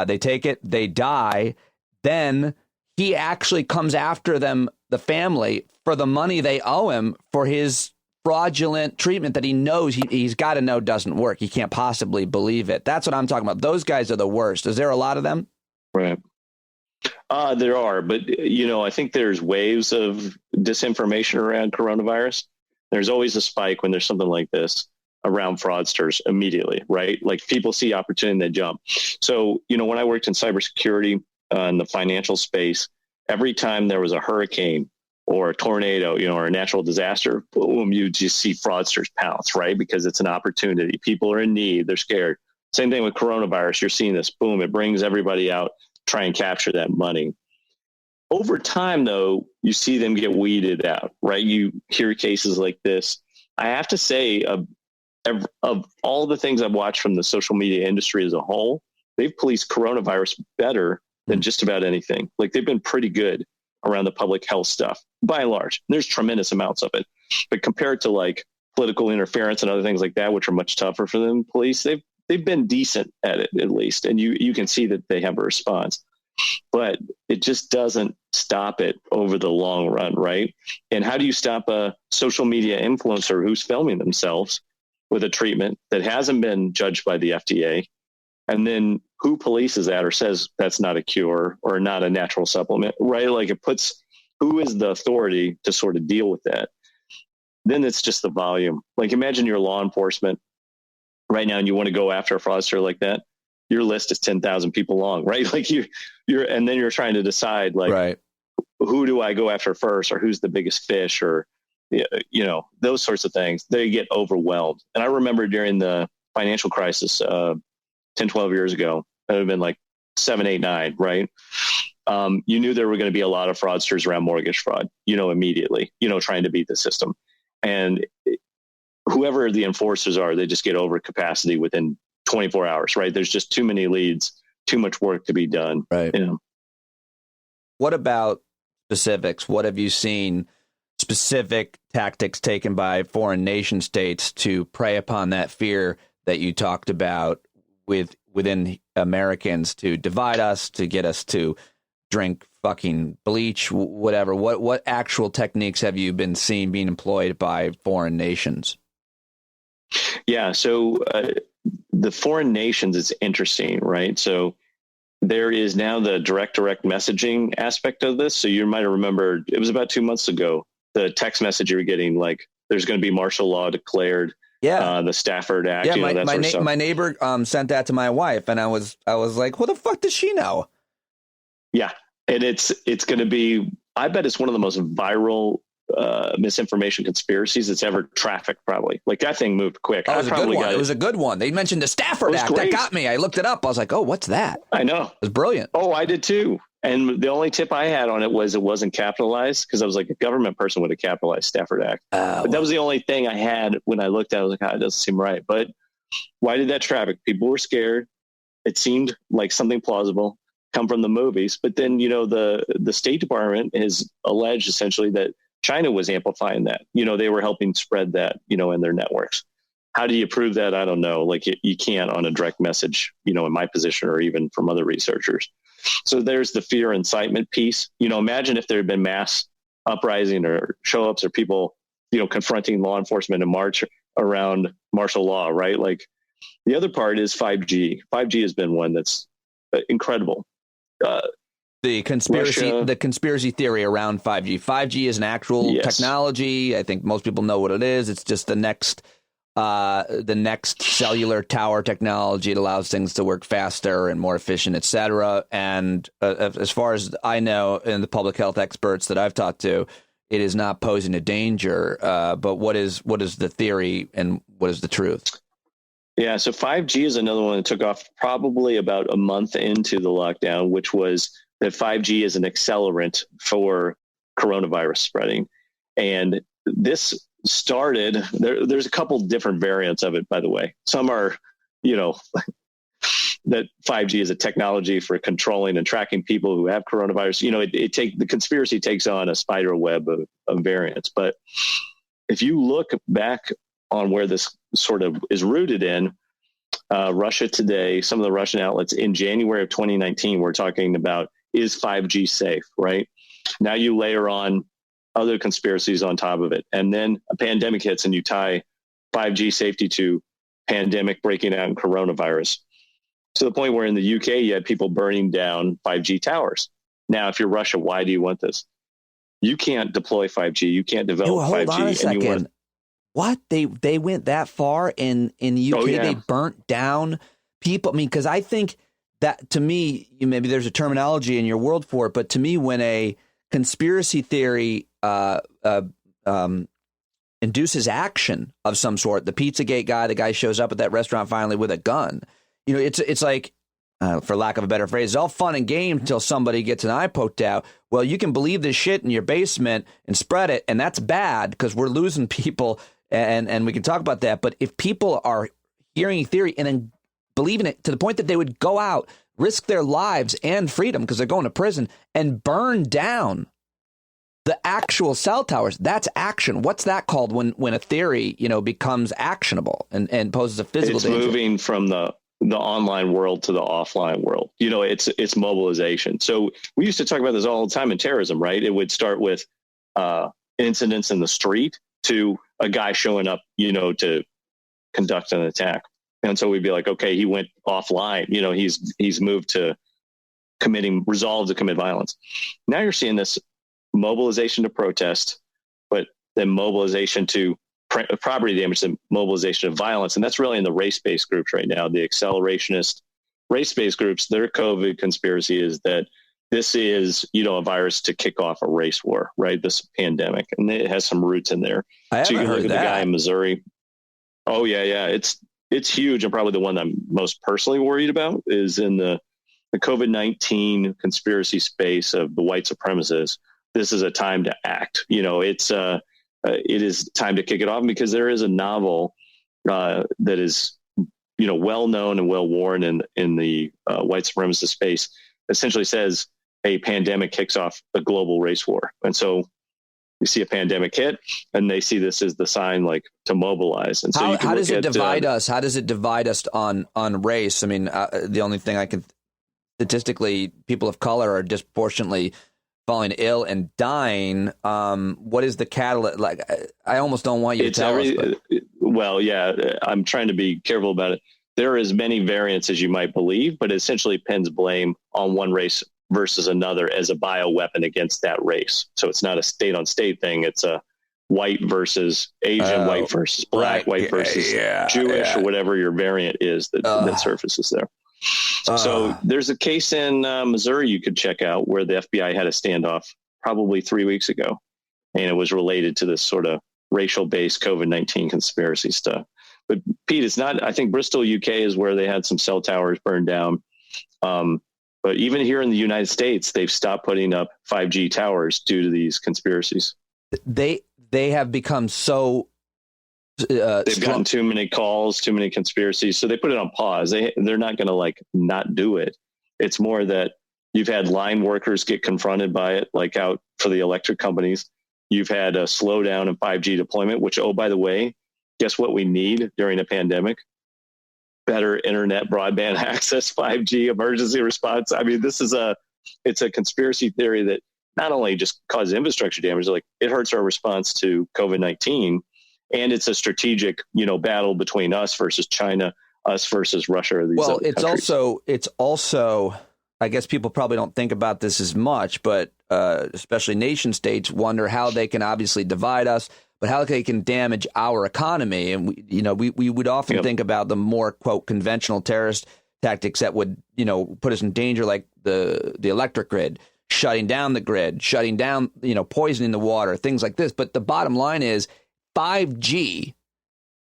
They take it. They die. Then he actually comes after them, the family, for the money they owe him for his fraudulent treatment that he knows he's got to know doesn't work. He can't possibly believe it. That's what I'm talking about. Those guys are the worst. Is there a lot of them? Right. There are, but I think there's waves of disinformation around coronavirus. There's always a spike when there's something like this around fraudsters immediately, right? Like people see opportunity and they jump. So, when I worked in cybersecurity in the financial space, every time there was a hurricane or a tornado, or a natural disaster, boom, you just see fraudsters pounce, right? Because it's an opportunity. People are in need. They're scared. Same thing with coronavirus. You're seeing this, boom, it brings everybody out, try and capture that money. Over time, though, you see them get weeded out, right? You hear cases like this. I have to say, of all the things I've watched from the social media industry as a whole, they've policed coronavirus better than just about anything. Like they've been pretty good around the public health stuff, by and large. There's tremendous amounts of it. But compared to like political interference and other things like that, which are much tougher for them to police, they've been decent at it, at least. And you can see that they have a response. But it just doesn't stop it over the long run, right? And how do you stop a social media influencer who's filming themselves with a treatment that hasn't been judged by the FDA? And then who polices that or says that's not a cure or not a natural supplement, right? Like it puts, who is the authority to sort of deal with that? Then it's just the volume. Like imagine you're law enforcement right now and you want to go after a fraudster like that. Your list is 10,000 people long, right? Like and then you're trying to decide like, right, who do I go after first, or who's the biggest fish, or, those sorts of things. They get overwhelmed. And I remember during the financial crisis, 10, 12 years ago, it would have been like 7, 8, 9, right? You knew there were going to be a lot of fraudsters around mortgage fraud, immediately, trying to beat the system. And whoever the enforcers are, they just get over capacity within 24 hours, right? There's just too many leads, too much work to be done. Right. What about specifics? What have you seen specific tactics taken by foreign nation states to prey upon that fear that you talked about within Americans, to divide us, to get us to drink fucking bleach, whatever? What actual techniques have you been seeing being employed by foreign nations? Yeah. So the foreign nations is interesting, right? So there is now the direct messaging aspect of this. So you might have remembered, it was about 2 months ago, the text message you were getting, like there's going to be martial law declared. Yeah. The Stafford Act. Yeah. My neighbor sent that to my wife, and I was like, what the fuck does she know? Yeah. And it's going to be, I bet it's one of the most viral misinformation conspiracies that's ever trafficked, probably. Like, that thing moved quick. Oh, it was a good one. It was a good one. They mentioned the Stafford Act. Great. That got me. I looked it up. I was like, oh, what's that? I know. It was brilliant. Oh, I did too. And the only tip I had on it was it wasn't capitalized, because I was like, a government person would have capitalized Stafford Act. But that was the only thing I had when I looked at it. I was like, it doesn't seem right. But why did that traffic? People were scared. It seemed like something plausible come from the movies. But then, the State Department has alleged essentially that China was amplifying that. They were helping spread that, in their networks. How do you prove that? I don't know. Like, you can't on a direct message, in my position or even from other researchers. So there's the fear incitement piece. Imagine if there had been mass uprising or show-ups or people, confronting law enforcement in march around martial law, right? Like, the other part is 5G. 5G has been one that's incredible. The conspiracy theory around 5G. 5G is an actual technology. I think most people know what it is. It's just the next cellular tower technology. It allows things to work faster and more efficient, et cetera. And as far as I know, and the public health experts that I've talked to, it is not posing a danger. But what is the theory and what is the truth? Yeah, so 5G is another one that took off probably about a month into the lockdown, which was that 5G is an accelerant for coronavirus spreading. And this started, there's a couple different variants of it, by the way. Some are, that 5G is a technology for controlling and tracking people who have coronavirus. The conspiracy takes on a spider web of variants. But if you look back on where this sort of is rooted in, Russia Today, some of the Russian outlets in January of 2019 were talking about, is 5G safe, right? Now you layer on other conspiracies on top of it. And then a pandemic hits and you tie 5G safety to pandemic breaking out in coronavirus. To the point where in the UK, you had people burning down 5G towers. Now, if you're Russia, why do you want this? You can't deploy 5G. You can't develop 5G. Hold on a second. What? They went that far in the UK? They burnt down people? I mean, because I think that, to me, maybe there's a terminology in your world for it, but to me, when a conspiracy theory induces action of some sort, the Pizzagate guy, the guy shows up at that restaurant finally with a gun, it's like, for lack of a better phrase, it's all fun and games until somebody gets an eye poked out. Well, you can believe this shit in your basement and spread it, and that's bad because we're losing people, and we can talk about that. But if people are hearing theory and then believing it to the point that they would go out, risk their lives and freedom because they're going to prison, and burn down the actual cell towers, that's action. What's that called when a theory, becomes actionable and poses a physical danger? It's moving from the online world to the offline world. It's mobilization. So we used to talk about this all the time in terrorism, right? It would start with incidents in the street to a guy showing up, to conduct an attack. And so we'd be like, okay, he went offline. He's moved to resolve to commit violence. Now you're seeing this mobilization to protest, but then mobilization to property damage, and mobilization of violence. And that's really in the race-based groups right now. The accelerationist race-based groups, their COVID conspiracy is that this is, a virus to kick off a race war, right? This pandemic. And it has some roots in there. So you can look at the guy in Missouri. Oh, yeah. It's huge. And probably the one I'm most personally worried about is in the COVID-19 conspiracy space of the white supremacists. This is a time to act. It is time to kick it off, because there is a novel that is, well known and well worn in the white supremacist space. Essentially says a pandemic kicks off a global race war, and so you see a pandemic hit, and they see this as the sign, like, to mobilize. And so how does it divide us? How does it divide us on race? I mean, the only thing I can statistically, people of color are disproportionately falling ill and dying. What is the catalyst? Like, I almost don't want you to tell us. Well, yeah, I'm trying to be careful about it. There are as many variants as you might believe, but it essentially pins blame on one race versus another as a bioweapon against that race. So it's not a state on state thing. It's a white versus Asian, white versus black, white versus Jewish, or whatever your variant is that surfaces there. So there's a case in Missouri you could check out where the FBI had a standoff probably 3 weeks ago. and it was related to this sort of racial-based COVID-19 conspiracy stuff. But Pete, it's not. I think Bristol, UK, is where they had some cell towers burned down. But even here in the United States, they've stopped putting up 5G towers due to these conspiracies. They have become so. They've gotten too many calls, too many conspiracies, so they put it on pause. They're not going to not do it. It's more that you've had line workers get confronted by it, like out for the electric companies. You've had a slowdown in 5G deployment, which, oh, by the way, guess what we need during a pandemic? Better internet broadband access, 5G emergency response. I mean, it's a conspiracy theory that not only just causes infrastructure damage, it hurts our response to COVID-19. And it's a strategic, battle between us versus China, us versus Russia. Or these other countries. It's also, I guess people probably don't think about this as much, but especially nation states wonder how they can obviously divide us, but how they can damage our economy. And we would often think about the more, quote, conventional terrorist tactics that would, put us in danger, like the electric grid, shutting down the grid, shutting down, poisoning the water, things like this. But the bottom line is 5G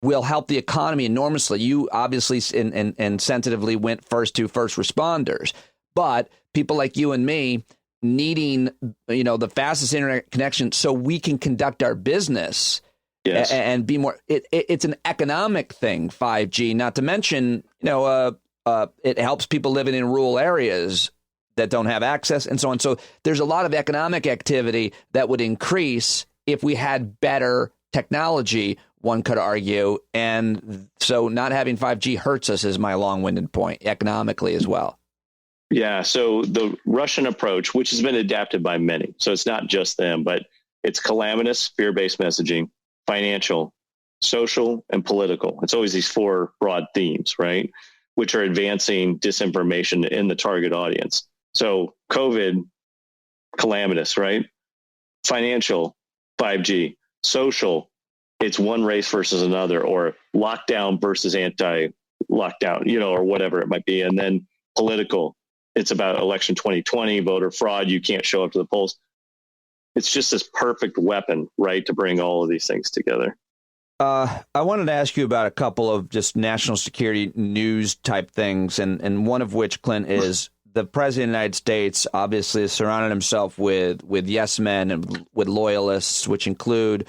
will help the economy enormously. You obviously and sensitively went first to first responders, but people like you and me needing, the fastest internet connection so we can conduct our business. Yes. And be more. It's an economic thing, 5G. Not to mention, it helps people living in rural areas that don't have access and so on. So there's a lot of economic activity that would increase if we had better technology, one could argue. And so not having 5G hurts us is my long-winded point, economically as well. Yeah. So the Russian approach, which has been adapted by many, so it's not just them, but it's calamitous, fear-based messaging, financial, social, and political. It's always these four broad themes, right? Which are advancing disinformation in the target audience. So COVID, calamitous, right? Financial, 5G. Social, it's one race versus another, or lockdown versus anti-lockdown, or whatever it might be. And then political, it's about election 2020, voter fraud. You can't show up to the polls. It's just this perfect weapon, right, to bring all of these things together. I wanted to ask you about a couple of just national security news type things, and one of which, Clint, is the president of the United States obviously has surrounded himself with yes men and with loyalists, which include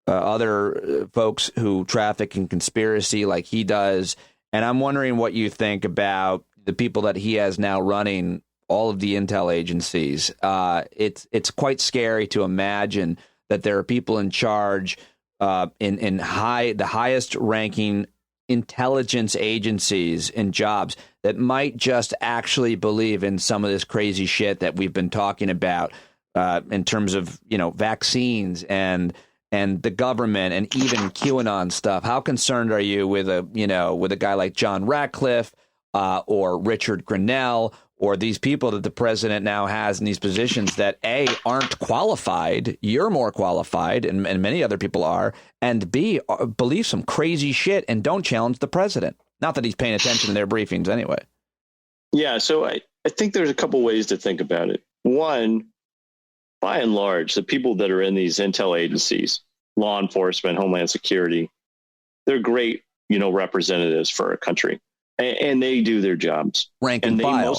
other folks who traffic in conspiracy like he does. And I'm wondering what you think about the people that he has now running all of the intel agencies. It's quite scary to imagine that there are people in charge in the highest ranking intelligence agencies and jobs that might just actually believe in some of this crazy shit that we've been talking about in terms of, vaccines and the government and even QAnon stuff. How concerned are you with a guy like John Ratcliffe or Richard Grenell or these people that the president now has in these positions that A, aren't qualified, you're more qualified, and many other people are, and B, believe some crazy shit and don't challenge the president? Not that he's paying attention to their briefings anyway. Yeah, so I think there's a couple ways to think about it. One, by and large, the people that are in these intel agencies, law enforcement, Homeland Security, they're great, representatives for our country. And they do their jobs. Rank and file.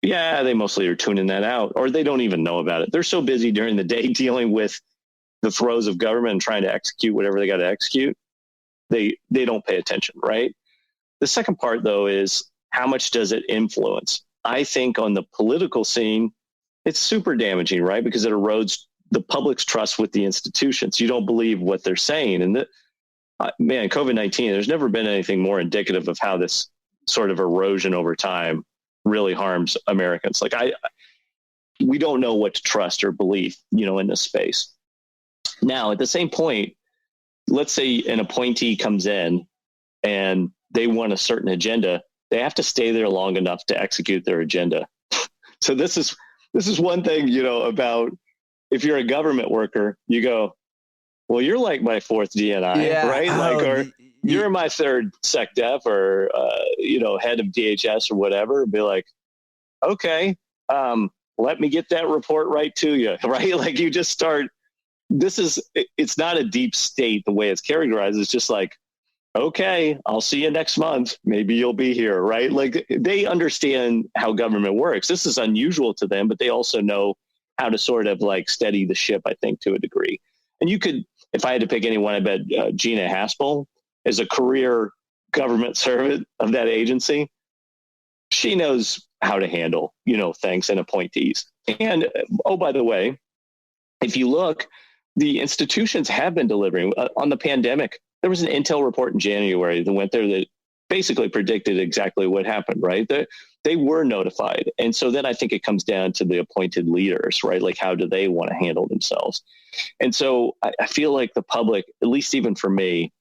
They mostly are tuning that out, or they don't even know about it. They're so busy during the day dealing with the throes of government and trying to execute whatever they got to execute. They don't pay attention, right? The second part, though, is how much does it influence? I think on the political scene, it's super damaging, right? Because it erodes the public's trust with the institutions. You don't believe what they're saying. And COVID-19, there's never been anything more indicative of how this sort of erosion over time really harms Americans. We don't know what to trust or believe, in this space. Now, at the same point, let's say an appointee comes in and they want a certain agenda. They have to stay there long enough to execute their agenda. So this is one thing, about if you're a government worker, you go, well, you're like my fourth DNI, right? Or you're my third SecDef or, head of DHS or whatever. Be like, okay, let me get that report right to you, right? You just start it's not a deep state the way it's characterized. It's just like, okay, I'll see you next month. Maybe you'll be here, right? Like, they understand how government works. This is unusual to them, but they also know how to sort of like steady the ship, I think, to a degree. And you could, if I had to pick anyone, I bet Gina Haspel is a career government servant of that agency. She knows how to handle, things and appointees. And, oh, by the way, if you look, the institutions have been delivering on the pandemic. There was an intel report in January that went there that basically predicted exactly what happened, right? They were notified. And so then I think it comes down to the appointed leaders, right? Like, how do they want to handle themselves? And so I feel like the public, at least even for me,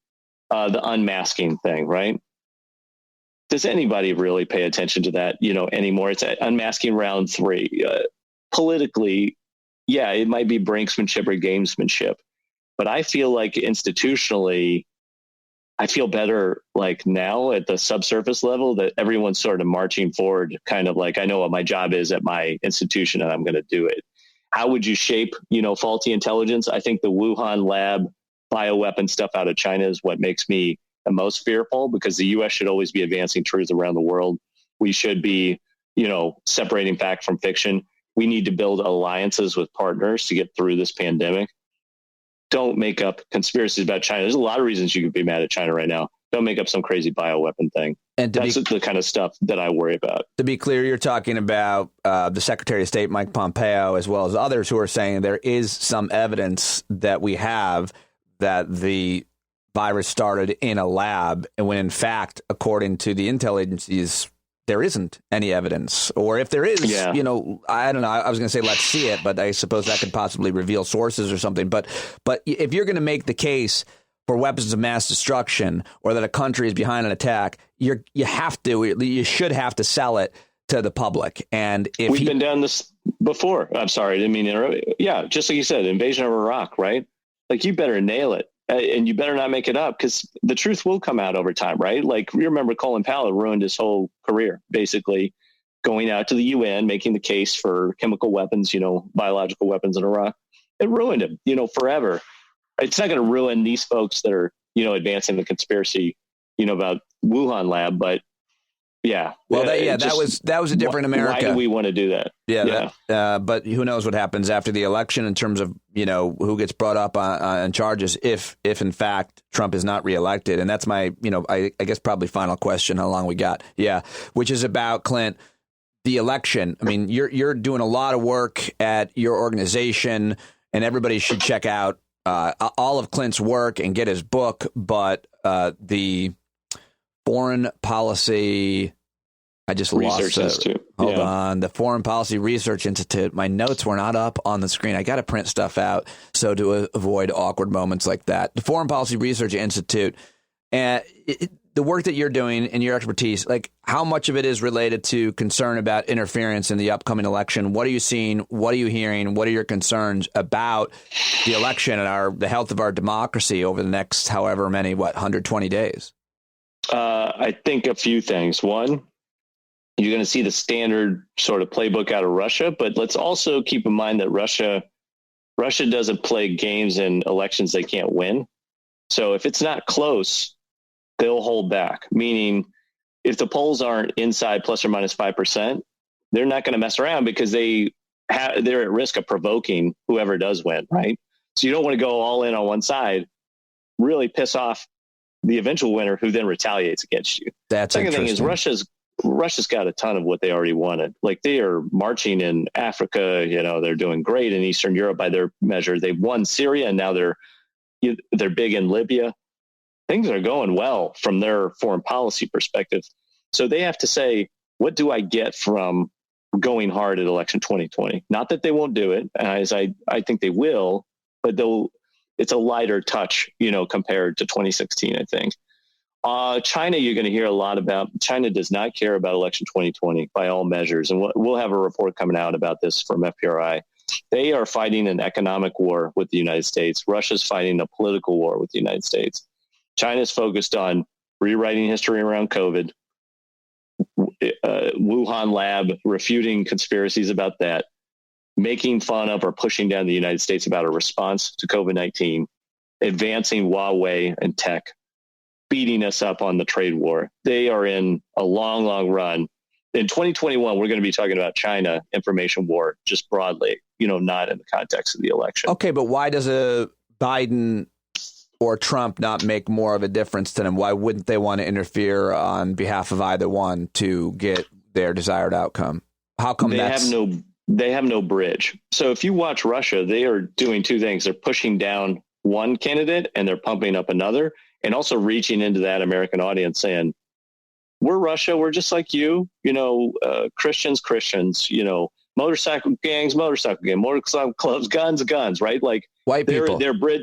the unmasking thing, right? Does anybody really pay attention to that, anymore? It's unmasking round 3. Politically, yeah, it might be brinksmanship or gamesmanship. But I feel like institutionally, I feel better like now at the subsurface level that everyone's sort of marching forward, kind of like, I know what my job is at my institution and I'm going to do it. How would you shape, faulty intelligence? I think the Wuhan lab bioweapon stuff out of China is what makes me the most fearful, because the U.S. should always be advancing truth around the world. We should be, separating fact from fiction. We need to build alliances with partners to get through this pandemic. Don't make up conspiracies about China. There's a lot of reasons you could be mad at China right now. Don't make up some crazy bioweapon thing. And that's the kind of stuff that I worry about. To be clear, you're talking about the Secretary of State, Mike Pompeo, as well as others who are saying there is some evidence that we have that the virus started in a lab, and when in fact, according to the intel agencies, there isn't any evidence. Or if there is, I don't know. I was going to say, let's see it, but I suppose that could possibly reveal sources or something. But if you're going to make the case for weapons of mass destruction, or that a country is behind an attack, you should have to sell it to the public. And if we've been down this before, I'm sorry, I didn't mean to interrupt. Yeah, just like you said, invasion of Iraq, right? Like, you better nail it. And you better not make it up, because the truth will come out over time, right? Like, you remember Colin Powell ruined his whole career, basically going out to the UN, making the case for chemical weapons, biological weapons in Iraq. It ruined him, forever. It's not going to ruin these folks that are, advancing the conspiracy, about Wuhan lab, but yeah. Well, that was a different America. Why do we want to do that? Yeah. But who knows what happens after the election in terms of, who gets brought up on charges if in fact Trump is not reelected. And that's my, I guess probably final question, how long we got. Yeah. Which is about, Clint, the election. I mean, you're doing a lot of work at your organization, and everybody should check out all of Clint's work and get his book. But the Foreign Policy, I just Research lost it. Hold on. The Foreign Policy Research Institute. My notes were not up on the screen. I got to print stuff out so to avoid awkward moments like that. The Foreign Policy Research Institute, and the work that you're doing and your expertise, like, how much of it is related to concern about interference in the upcoming election? What are you seeing? What are you hearing? What are your concerns about the election and the health of our democracy over the next however many, 120 days? I think a few things. One, you're going to see the standard sort of playbook out of Russia, but let's also keep in mind that Russia doesn't play games in elections they can't win. So if it's not close, they'll hold back. Meaning, if the polls aren't inside plus or minus 5%, they're not going to mess around, because they're at risk of provoking whoever does win, right? So you don't want to go all in on one side, really piss off the eventual winner, who then retaliates against you. That's Second thing is Russia's got a ton of what they already wanted. Like, they are marching in Africa. They're doing great in Eastern Europe by their measure. They've won Syria, and now they're big in Libya. Things are going well from their foreign policy perspective. So they have to say, what do I get from going hard at election 2020? Not that they won't do it, as I think they will, but it's a lighter touch, compared to 2016, I think. China, you're going to hear a lot about. China does not care about election 2020 by all measures. And we'll have a report coming out about this from FPRI. They are fighting an economic war with the United States. Russia's fighting a political war with the United States. China's focused on rewriting history around COVID, Wuhan lab, refuting conspiracies about that. making fun of or pushing down the United States about a response to COVID-19, advancing Huawei and tech, beating us up on the trade war. They are in a long, long run. In 2021, we're going to be talking about China information war just broadly, not in the context of the election. Okay, but why does a Biden or Trump not make more of a difference to them? Why wouldn't they want to interfere on behalf of either one to get their desired outcome? How come they have no bridge? So if you watch Russia, they are doing two things. They're pushing down one candidate and they're pumping up another, and also reaching into that American audience saying, we're Russia. We're just like you, Christians, motorcycle gangs, motorcycle clubs, guns, right? Like white people. They're bridge.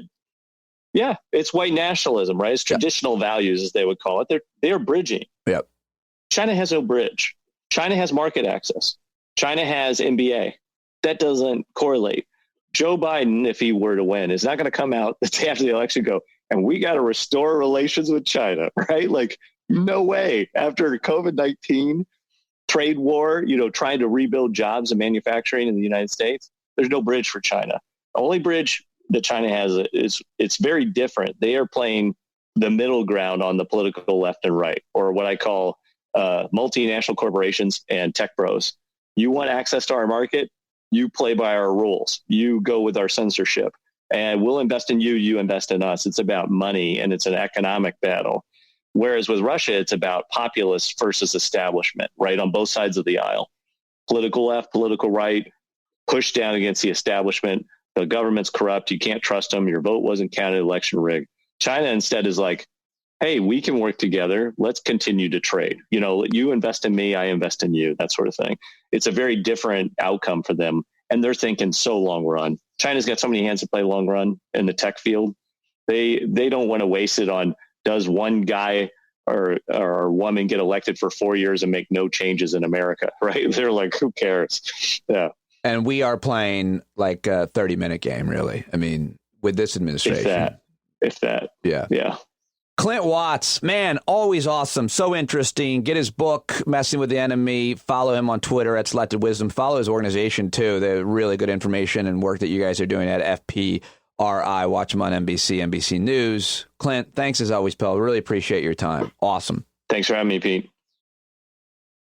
Yeah, it's white nationalism, right? It's traditional values, as they would call it. They are bridging. Yep. China has no bridge. China has market access. China has NBA. That doesn't correlate. Joe Biden, if he were to win, is not going to come out the day after the election and go, and we got to restore relations with China, right? Like, no way. After COVID-19, trade war, trying to rebuild jobs and manufacturing in the United States, there's no bridge for China. The only bridge that China has is it's very different. They are playing the middle ground on the political left and right, or what I call multinational corporations and tech bros. You want access to our market? You play by our rules. You go with our censorship, and we'll invest in you. You invest in us. It's about money, and it's an economic battle. Whereas with Russia, it's about populist versus establishment, right? On both sides of the aisle. Political left, political right, push down against the establishment. The government's corrupt. You can't trust them. Your vote wasn't counted, election rigged. China instead is like, hey, we can work together. Let's continue to trade. You invest in me, I invest in you, that sort of thing. It's a very different outcome for them. And they're thinking so long run. China's got so many hands to play long run in the tech field. They don't want to waste it on, does one guy or woman get elected for 4 years and make no changes in America, right? They're like, who cares? Yeah. And we are playing like a 30-minute game, really. I mean, with this administration. If that. Yeah. Yeah. Clint Watts, man, always awesome. So interesting. Get his book, Messing with the Enemy. Follow him on Twitter at Selected Wisdom. Follow his organization, too. They're really good information and work that you guys are doing at FPRI. Watch him on NBC News. Clint, thanks as always, pal. Really appreciate your time. Awesome. Thanks for having me, Pete.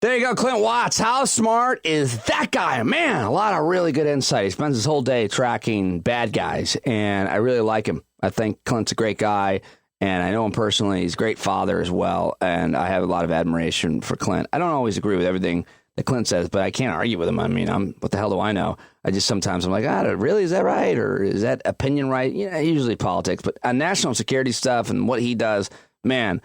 There you go, Clint Watts. How smart is that guy? Man, a lot of really good insight. He spends his whole day tracking bad guys, and I really like him. I think Clint's a great guy. And I know him personally. He's a great father as well. And I have a lot of admiration for Clint. I don't always agree with everything that Clint says, but I can't argue with him. I mean, what the hell do I know? Sometimes I'm like, really? Is that right? Or is that opinion right? Usually politics. But on national security stuff and what he does, man,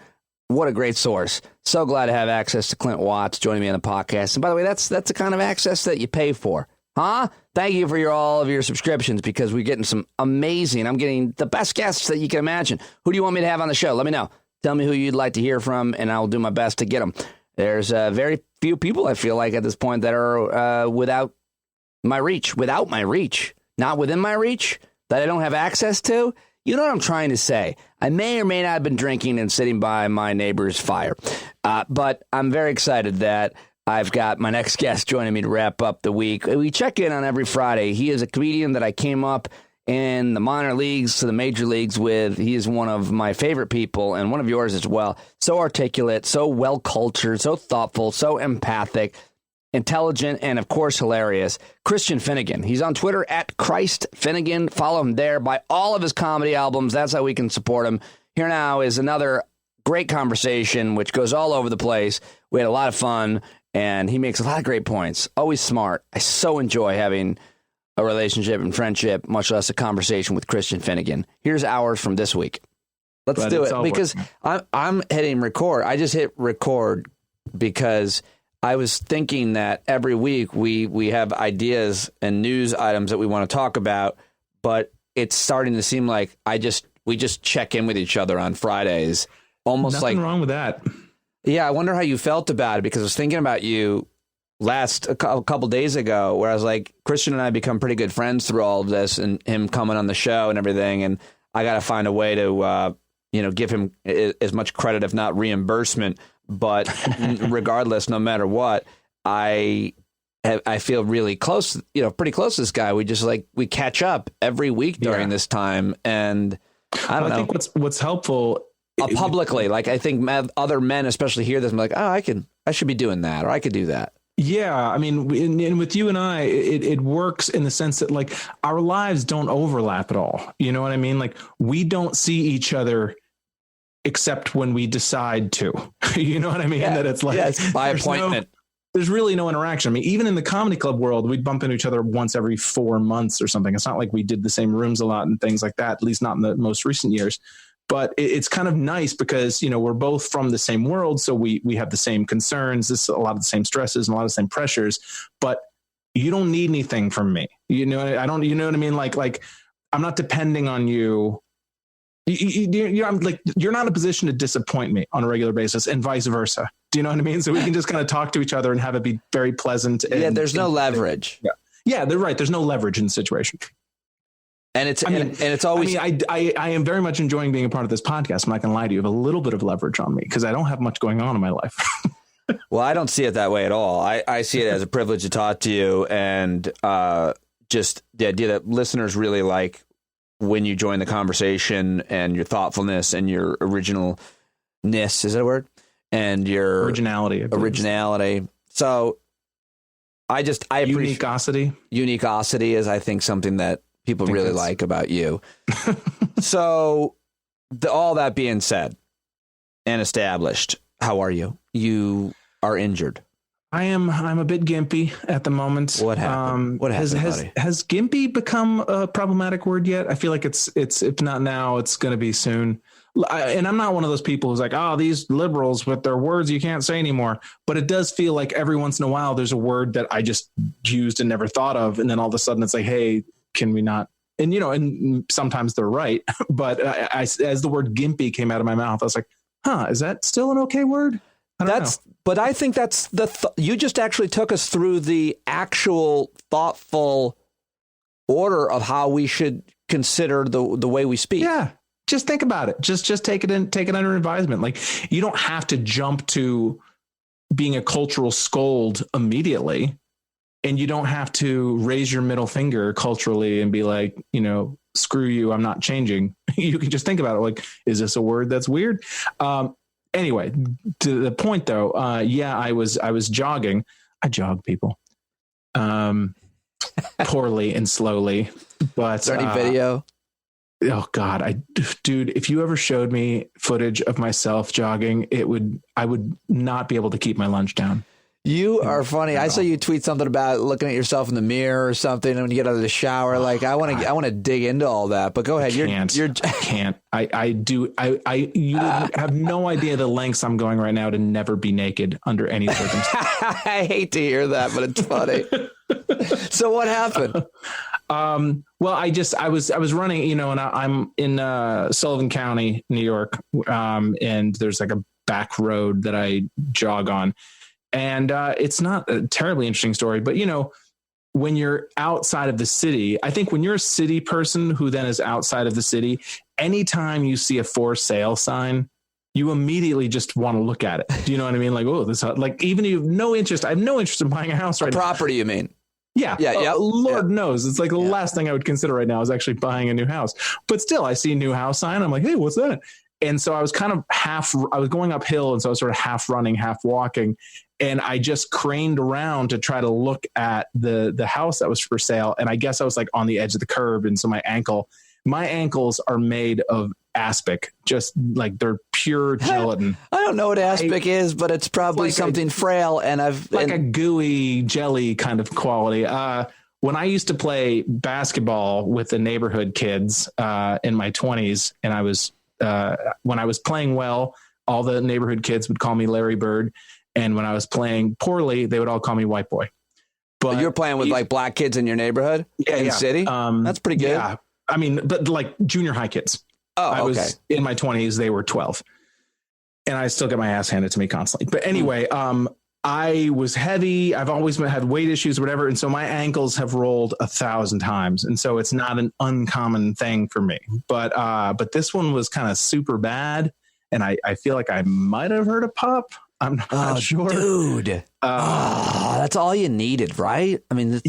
what a great source. So glad to have access to Clint Watts joining me on the podcast. And by the way, that's the kind of access that you pay for. Huh? Thank you for all of your subscriptions, because we're getting some amazing, I'm getting the best guests that you can imagine. Who do you want me to have on the show? Let me know. Tell me who you'd like to hear from, and I'll do my best to get them. There's very few people, I feel like, at this point that are without my reach, not within my reach, that I don't have access to. You know what I'm trying to say? I may or may not have been drinking and sitting by my neighbor's fire, but I'm very excited that I've got my next guest joining me to wrap up the week. We check in on every Friday. He is a comedian that I came up in the minor leagues to the major leagues with. He is one of my favorite people, and one of yours as well. So articulate, so well-cultured, so thoughtful, so empathic, intelligent, and, of course, hilarious. Christian Finnegan. He's on Twitter at Christ Finnegan. Follow him there. Buy all of his comedy albums. That's how we can support him. Here now is another great conversation, which goes all over the place. We had a lot of fun. And he makes a lot of great points. Always smart. I so enjoy having a relationship and friendship, much less a conversation with Christian Finnegan. Here's ours from this week. Let's do it, because I'm hitting record. I just hit record because I was thinking that every week we have ideas and news items that we want to talk about, but it's starting to seem like we just check in with each other on Fridays. Almost Nothing wrong with that. Yeah, I wonder how you felt about it, because I was thinking about you a couple days ago, where I was like, Christian and I become pretty good friends through all of this, and him coming on the show and everything, and I got to find a way to give him as much credit, if not reimbursement. But regardless, no matter what, I I feel really close, pretty close to this guy. We catch up every week during this time. And I don't know. I think what's helpful publicly, like I think other men especially hear this and be like, oh, I should be doing that, or I could do that. Yeah, I mean, and with you and I, it works in the sense that like our lives don't overlap at all. You know what I mean? Like we don't see each other except when we decide to. You know what I mean? Yeah. That it's like by appointment. There's really no interaction. I mean, even in the comedy club world, we'd bump into each other once every 4 months or something. It's not like we did the same rooms a lot and things like that, at least not in the most recent years. But it's kind of nice because, we're both from the same world. So we have the same concerns, a lot of the same stresses and a lot of the same pressures, but you don't need anything from me. I don't, you know what I mean? Like I'm not depending on you. I'm like, you're not in a position to disappoint me on a regular basis and vice versa. Do you know what I mean? So we can just kind of talk to each other and have it be very pleasant. There's no leverage. Yeah, they're right. There's no leverage in the situation. And it's always. I am very much enjoying being a part of this podcast. I'm not going to lie to you. I have a little bit of leverage on me because I don't have much going on in my life. Well, I don't see it that way at all. I see it as a privilege to talk to you, and just the idea that listeners really like when you join the conversation and your thoughtfulness and your originalness. Is that a word? And your originality. So I appreciate uniquosity is, I think, something that people really like about you. So all that being said and established, how are you? You are injured. I'm a bit gimpy at the moment. What happened? Has gimpy become a problematic word yet? I feel like it's if not now, it's going to be soon. And I'm not one of those people who's like, oh, these liberals with their words you can't say anymore. But it does feel like every once in a while there's a word that I just used and never thought of. And then all of a sudden it's like, hey, can we not? And, and sometimes they're right. But as the word gimpy came out of my mouth, I was like, is that still an okay word? I don't know. But I think that's you just actually took us through the actual thoughtful order of how we should consider the way we speak. Yeah. Just think about it. Just take it under advisement. Like you don't have to jump to being a cultural scold immediately. And you don't have to raise your middle finger culturally and be like, screw you, I'm not changing. You can just think about it. Like, is this a word that's weird? Anyway, to the point though, I was jogging. I jog, people. Poorly and slowly. But is there any video? Oh God, dude, if you ever showed me footage of myself jogging, I would not be able to keep my lunch down. You are funny. I saw you tweet something about looking at yourself in the mirror or something, and when you get out of the shower, like I want to dig into all that. But go ahead. I can't. I do. You would have no idea the lengths I'm going right now to never be naked under any circumstance. I hate to hear that, but it's funny. So what happened? Well, I was running, and I'm in Sullivan County, New York, and there's like a back road that I jog on. And it's not a terribly interesting story, but, when you're outside of the city, I think when you're a city person who then is outside of the city, anytime you see a for sale sign, you immediately just want to look at it. Do you know what I mean? Like, oh, this, like, even if you have no interest, I have no interest in buying a house right now. Property, you mean? Yeah. Lord knows. It's like the last thing I would consider right now is actually buying a new house. But still, I see a new house sign. I'm like, hey, what's that? And so I was kind of I was going uphill. And so I was sort of half running, half walking. And I just craned around to try to look at the house that was for sale. And I guess I was like on the edge of the curb. And so my ankles are made of aspic, just like they're pure gelatin. I don't know what aspic is, but it's probably like something frail. And a gooey jelly kind of quality. When I used to play basketball with the neighborhood kids in my 20s, and when I was playing well, all the neighborhood kids would call me Larry Bird. And when I was playing poorly, they would all call me white boy. But you're playing with like black kids in your neighborhood in the city? That's pretty good. Yeah. I mean, but like junior high kids. Oh, I was in my 20s. They were 12. And I still get my ass handed to me constantly. But anyway, I was heavy. I've always had weight issues or whatever. And so my ankles have rolled 1,000 times. And so it's not an uncommon thing for me. But this one was kind of super bad. And I feel like I might have heard a pop. I'm not sure. Dude. That's all you needed, right? I mean,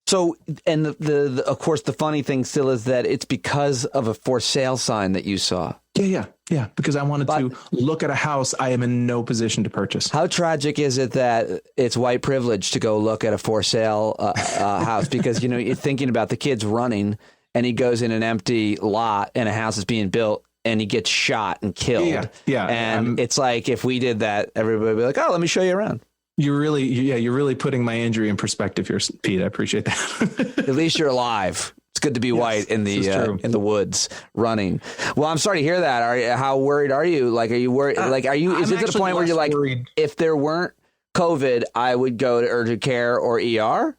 so, and the of course, the funny thing still is that it's because of a for sale sign that you saw. Yeah. Because I wanted to look at a house I am in no position to purchase. How tragic is it that it's white privilege to go look at a for sale house? Because, you're thinking about the kid's running and he goes in an empty lot and a house is being built and he gets shot and killed. Yeah. And it's like, if we did that, everybody would be like, oh, let me show you around. You're really putting my injury in perspective here, Pete. I appreciate that. At least you're alive. It's good to be white in the woods running. Well, I'm sorry to hear that. How worried are you? Like, are you worried? Is it to the point where you're like, worried. If there weren't COVID, I would go to urgent care or ER?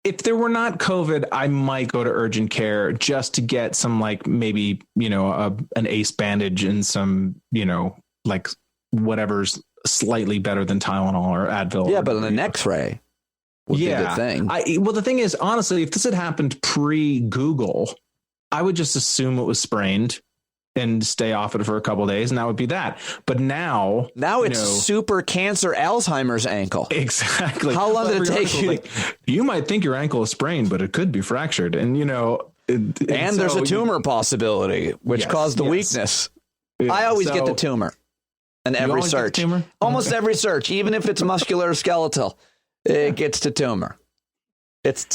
If there were not COVID, I might go to urgent care just to get some, like, maybe, an ACE bandage and some, like whatever's slightly better than Tylenol or Advil. Yeah, but an X-ray would be the thing. Well, the thing is, honestly, if this had happened pre-Google, I would just assume it was sprained and stay off it for a couple of days, and that would be that. But now it's super cancer Alzheimer's ankle. Exactly. How long did it take you? Like, you might think your ankle is sprained, but it could be fractured, and there's a tumor possibility, which caused the weakness. Yeah, I always get the tumor. And every search, almost every search, even if it's muscular or skeletal, it gets to tumor.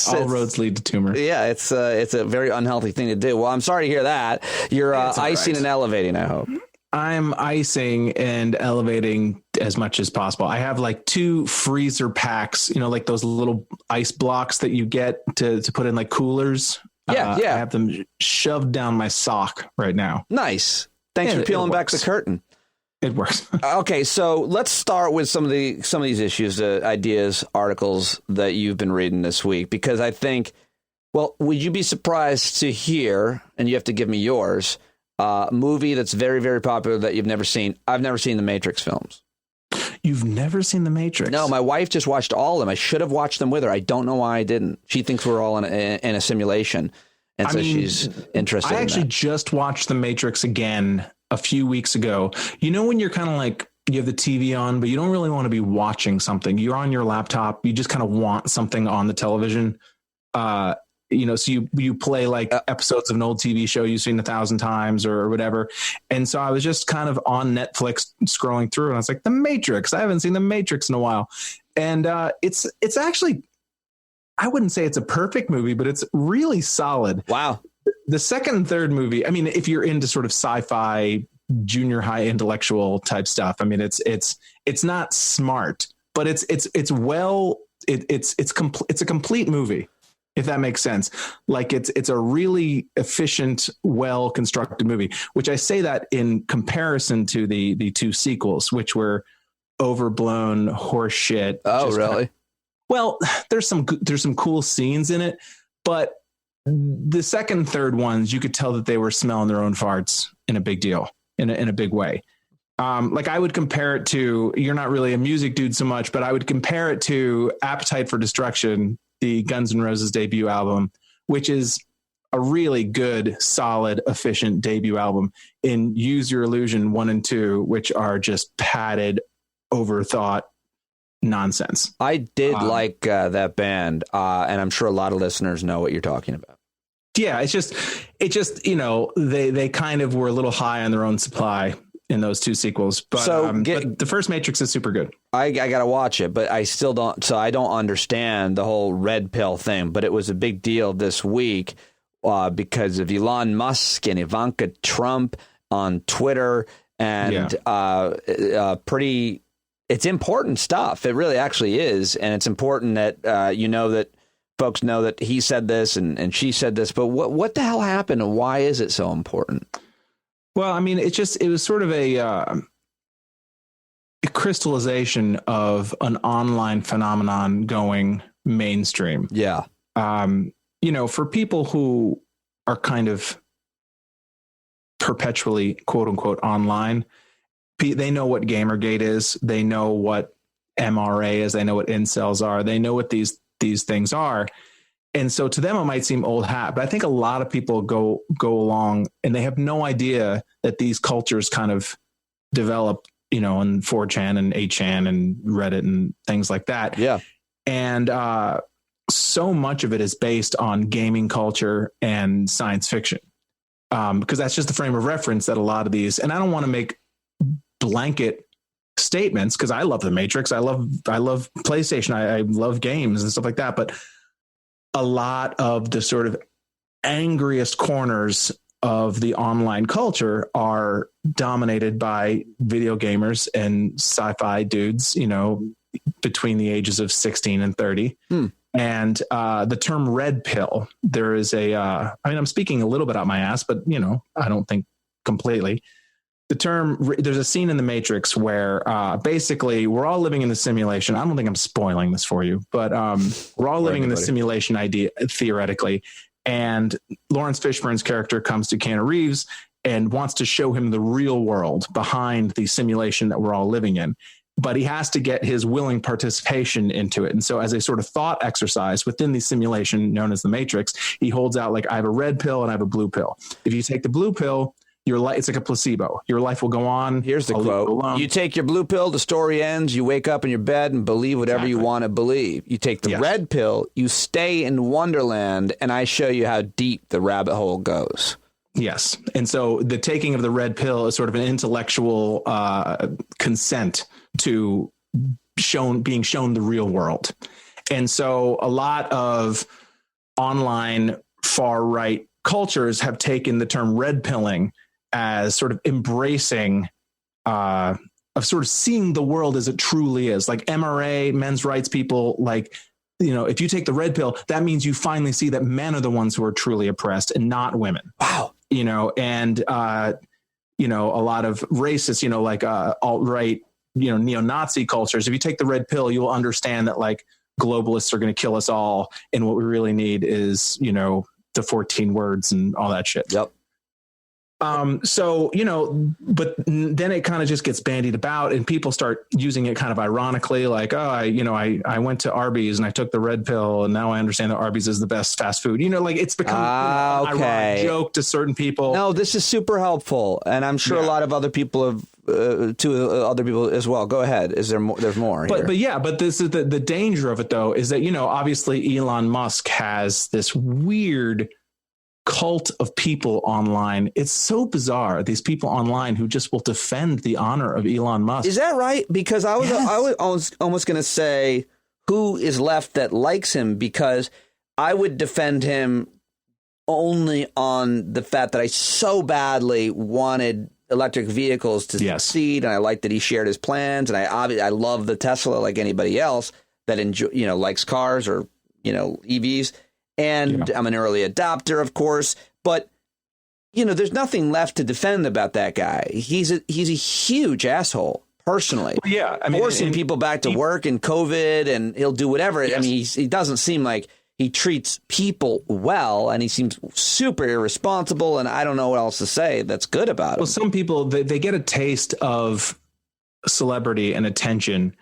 All roads lead to tumor. Yeah, it's a very unhealthy thing to do. Well, I'm sorry to hear that. You're icing and elevating, I hope. I'm icing and elevating as much as possible. I have like 2 freezer packs, like those little ice blocks that you get to put in like coolers. I have them shoved down my sock right now. Nice. Thanks for peeling back the curtain. It works. Okay, so let's start with some of these issues, ideas, articles that you've been reading this week, because I think, would you be surprised to hear, and you have to give me yours, a movie that's very, very popular that you've never seen? I've never seen the Matrix films. You've never seen the Matrix? No, my wife just watched all of them. I should have watched them with her. I don't know why I didn't. She thinks we're all in a simulation, and she's interested in that. I actually just watched the Matrix again a few weeks ago. When you're kind of like, you have the TV on, but you don't really want to be watching something. You're on your laptop. You just kind of want something on the television. So you play like episodes of an old TV show you've seen 1,000 times or whatever. And so I was just kind of on Netflix scrolling through, and I was like, The Matrix. I haven't seen The Matrix in a while. And it's actually, I wouldn't say it's a perfect movie, but it's really solid. Wow. The second and third movie, I mean, if you're into sort of sci-fi, junior high intellectual type stuff, I mean, it's not smart, but it's a complete movie, if that makes sense. Like it's a really efficient, well constructed movie, which I say that in comparison to the 2 sequels, which were overblown horse shit. Oh, really? There's some cool scenes in it, but the second and third ones, you could tell that they were smelling their own farts in a big deal, in a big way. Like I would compare it to, you're not really a music dude so much, but I would compare it to Appetite for Destruction, the Guns N' Roses debut album, which is a really good, solid, efficient debut album, in Use Your Illusion 1 and 2, which are just padded, overthought nonsense. I did like that band, and I'm sure a lot of listeners know what you're talking about. Yeah, it's just they kind of were a little high on their own supply in those 2 sequels, but but the first Matrix is super good. I gotta watch it, but I still don't. So I don't understand the whole red pill thing. But it was a big deal this week because of Elon Musk and Ivanka Trump on Twitter, and pretty. It's important stuff. It really actually is, and it's important that that folks know that he said this and she said this. But what the hell happened, and why is it so important? Well, I mean, it was sort of a crystallization of an online phenomenon going mainstream. Yeah. For people who are kind of perpetually, quote unquote, online, they know what Gamergate is. They know what MRA is. They know what incels are. They know what these things are. And so to them, it might seem old hat, but I think a lot of people go along and they have no idea that these cultures kind of develop on 4chan and 8chan and Reddit and things like that. Yeah. And so much of it is based on gaming culture and science fiction, because that's just the frame of reference that a lot of these, and I don't want to make blanket statements because I love the Matrix. I love PlayStation. I love games and stuff like that. But a lot of the sort of angriest corners of the online culture are dominated by video gamers and sci-fi dudes, between the ages of 16 and 30. And the term red pill, there is I'm speaking a little bit out my ass, but, I don't think completely. The term, there's a scene in The Matrix where basically we're all living in the simulation. I don't think I'm spoiling this for you, but we're all living in the simulation idea, theoretically. And Lawrence Fishburne's character comes to Keanu Reeves and wants to show him the real world behind the simulation that we're all living in. But he has to get his willing participation into it. And so as a sort of thought exercise within the simulation known as the Matrix, he holds out like, I have a red pill and I have a blue pill. If you take the blue pill, your life, it's like a placebo. Your life will go on. Here's the quote. You take your blue pill, the story ends, you wake up in your bed and believe whatever you want to believe. You take the red pill, you stay in Wonderland, and I show you how deep the rabbit hole goes. Yes. And so the taking of the red pill is sort of an intellectual consent to being shown the real world. And so a lot of online far right cultures have taken the term red pilling as sort of embracing of sort of seeing the world as it truly is. Like MRA, men's rights people, like, if you take the red pill, that means you finally see that men are the ones who are truly oppressed and not women. Wow. And a lot of racists, like alt-right, neo-Nazi cultures. If you take the red pill, you'll understand that like globalists are going to kill us all. And what we really need is, the 14 words and all that shit. Yep. So, but then it kind of just gets bandied about and people start using it kind of ironically, like, oh, I went to Arby's and I took the red pill and now I understand that Arby's is the best fast food. Like it's become an ironic joke to certain people. No, this is super helpful. And I'm sure a lot of other people have, other people as well. Go ahead. Is there more? There's more. But this is the danger of it though, is that, obviously Elon Musk has this weird cult of people online. It's so bizarre. These people online who just will defend the honor of Elon Musk. Is that right? Because I was almost going to say who is left that likes him, because I would defend him only on the fact that I so badly wanted electric vehicles to succeed, and I like that he shared his plans, and I love the Tesla like anybody else that likes cars or EVs. And I'm an early adopter, of course, but there's nothing left to defend about that guy. He's a huge asshole personally. Yeah, forcing people back to work and COVID, and he'll do whatever. Yes. I mean, he doesn't seem like he treats people well, and he seems super irresponsible. And I don't know what else to say that's good about him. Well, some people they get a taste of celebrity and attention,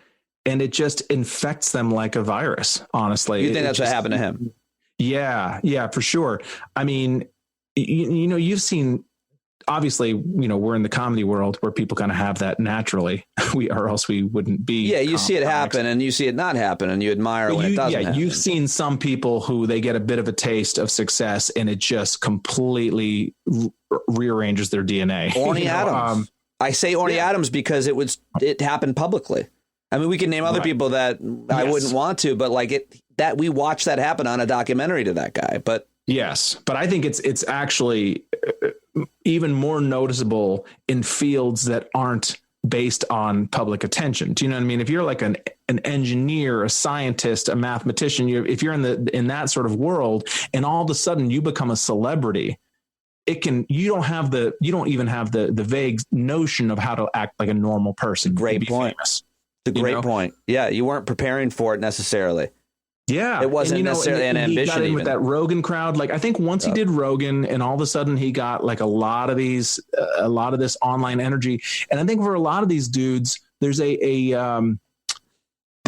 and it just infects them like a virus. Honestly, you think that's what happened to him? Yeah, for sure. I mean, you've seen, obviously, we're in the comedy world where people kind of have that naturally, or else we wouldn't be. Yeah, you see it happen and you see it not happen and you admire when it doesn't happen. You've seen some people who they get a bit of a taste of success and it just completely rearranges their DNA. Orny Adams. I say Orny Adams because it happened publicly. I mean, we can name other people that I wouldn't want to, but that we watched that happen on a documentary to that guy. But yes, but I think it's actually even more noticeable in fields that aren't based on public attention. Do you know what I mean? If you're like an engineer, a scientist, a mathematician, if you're in that sort of world, and all of a sudden you become a celebrity, you don't even have the vague notion of how to act like a normal person. Great point. Famous. It's a great point. Yeah, you weren't preparing for it necessarily. Yeah, it wasn't necessarily an ambition. He got in with that Rogan crowd. Like I think once he did Rogan, and all of a sudden he got like a lot of this online energy. And I think for a lot of these dudes, there's they've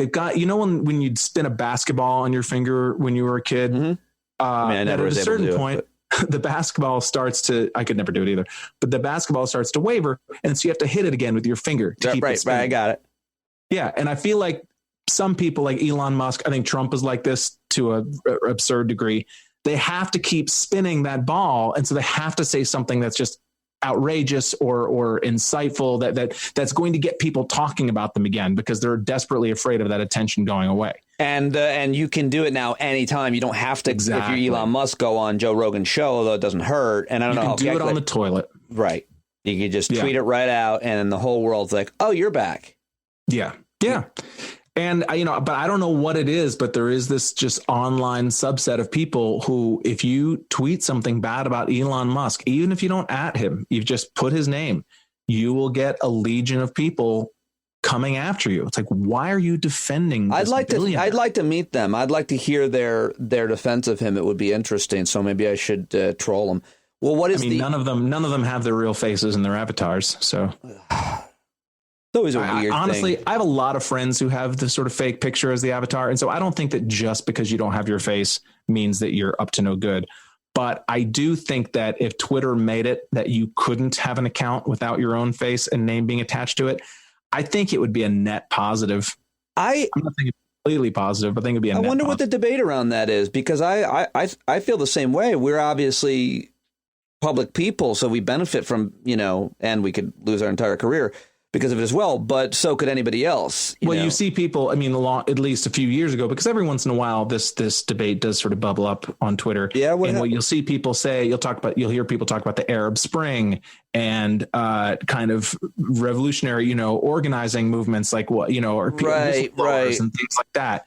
got when you'd spin a basketball on your finger when you were a kid. Mm-hmm. I never was able to do it. the basketball starts to, I could never do it either, but the basketball starts to waver. And so you have to hit it again with your finger to keep it spinning. Right. I got it. Yeah. And I feel like some people like Elon Musk, I think Trump is like this to an absurd degree. They have to keep spinning that ball. And so they have to say something that's just outrageous or insightful that's going to get people talking about them again, because they're desperately afraid of that attention going away. And you can do it now anytime. You don't have to, Exactly. If you're Elon Musk, go on Joe Rogan's show, although it doesn't hurt. And I don't know how you can do it on the toilet. Right. You can just tweet it right out, and then the whole world's like, oh, you're back. Yeah. And, but I don't know what it is, but there is this just online subset of people who, if you tweet something bad about Elon Musk, even if you don't at him, you've just put his name, you will get a legion of people coming after you. It's like, why are you defending this billionaire? I'd like to meet them. I'd like to hear their defense of him. It would be interesting. So maybe I should troll them. Well, what is none of them have their real faces in their avatars. So it's always a weird honestly, thing. I have a lot of friends who have this sort of fake picture as the avatar. And so I don't think that just because you don't have your face means that you're up to no good. But I do think that if Twitter made it that you couldn't have an account without your own face and name being attached to it, I think it would be a net positive. I'm not thinking completely positive, but I think it'd be a net positive. I wonder what the debate around that is, because I feel the same way. We're obviously public people, so we benefit from, and we could lose our entire career because of it as well, but so could anybody else. You see people, at least a few years ago, because every once in a while this debate does sort of bubble up on Twitter. Yeah, what you'll see people say, you'll hear people talk about the Arab Spring and kind of revolutionary, organizing movements like or whistleblowers and things like that.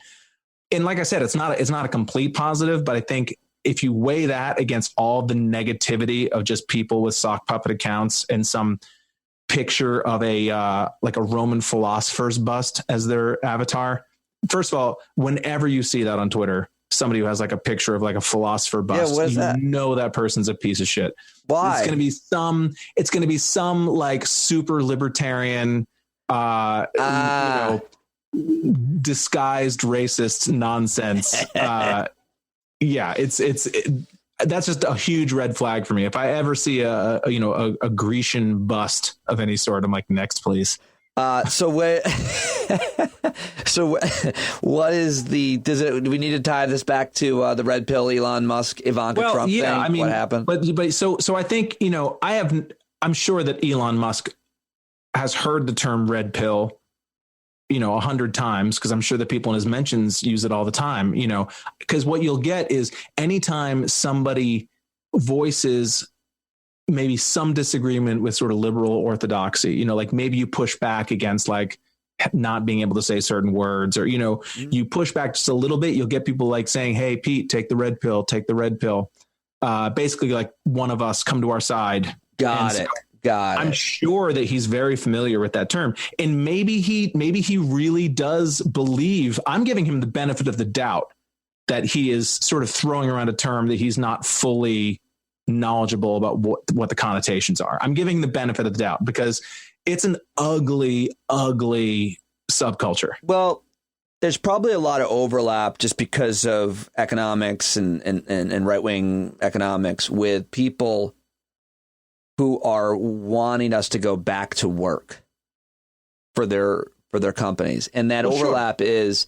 And like I said, it's not a complete positive, but I think if you weigh that against all the negativity of just people with sock puppet accounts and some picture of a Roman philosopher's bust as their avatar. First of all, whenever you see that on Twitter, somebody who has like a picture of like a philosopher bust, that person's a piece of shit. Why? It's going to be some like super libertarian, disguised racist nonsense. That's just a huge red flag for me. If I ever see a Grecian bust of any sort, I'm like, next, please. So what is do we need to tie this back to the red pill, Elon Musk, Ivanka Trump thing? What happened? But so I think, I'm sure that Elon Musk has heard the term red pill 100 times, because I'm sure that people in his mentions use it all the time, because what you'll get is anytime somebody voices maybe some disagreement with sort of liberal orthodoxy, like maybe you push back against like not being able to say certain words, or, you push back just a little bit, you'll get people like saying, hey, Pete, take the red pill. Basically like, one of us, come to our side. Got it. I'm sure that he's very familiar with that term, and maybe he really does believe. I'm giving him the benefit of the doubt that he is sort of throwing around a term that he's not fully knowledgeable about what the connotations are. I'm giving the benefit of the doubt because it's an ugly, ugly subculture. Well, there's probably a lot of overlap just because of economics and right-wing economics with people who are wanting us to go back to work for their companies. And that overlap is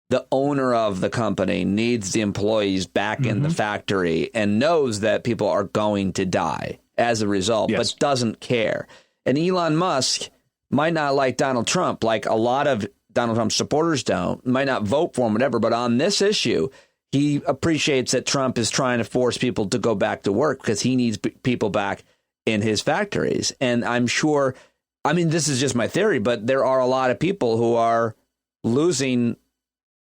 the owner of the company needs the employees back in the factory and knows that people are going to die as a result, but doesn't care. And Elon Musk might not like Donald Trump, like a lot of Donald Trump supporters might not vote for him, whatever. But on this issue, he appreciates that Trump is trying to force people to go back to work because he needs people back in his factories. And I'm sure, this is just my theory, but there are a lot of people who are losing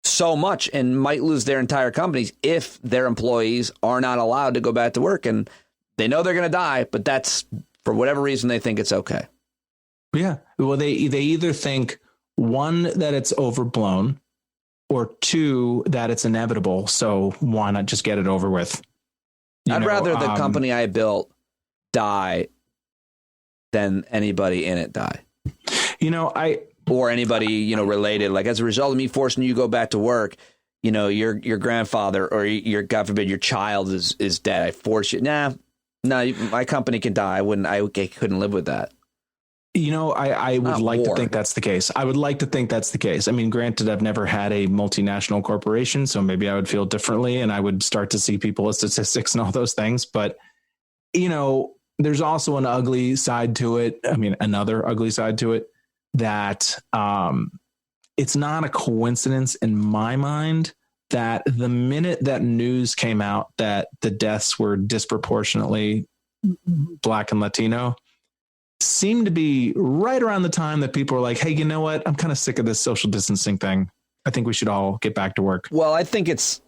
so much and might lose their entire companies if their employees are not allowed to go back to work. And they know they're going to die, but that's for whatever reason they think it's okay. Yeah. Well, they either think, one, that it's overblown, or two, that it's inevitable. So why not just get it over with? I'd rather the company I built die than anybody in it die. Or anybody, related. Like, as a result of me forcing you to go back to work, your grandfather or your, God forbid, your child is dead. I force you. No, my company can die. I couldn't live with that. I would like to think that's the case. I would like to think that's the case. I mean, granted, I've never had a multinational corporation, so maybe I would feel differently and I would start to see people as statistics and all those things. But, there's also an ugly side to it. I mean, another ugly side to it that it's not a coincidence in my mind that the minute that news came out that the deaths were disproportionately Black and Latino, seemed to be right around the time that people were like, hey, you know what? I'm kind of sick of this social distancing thing. I think we should all get back to work. Well, I think that's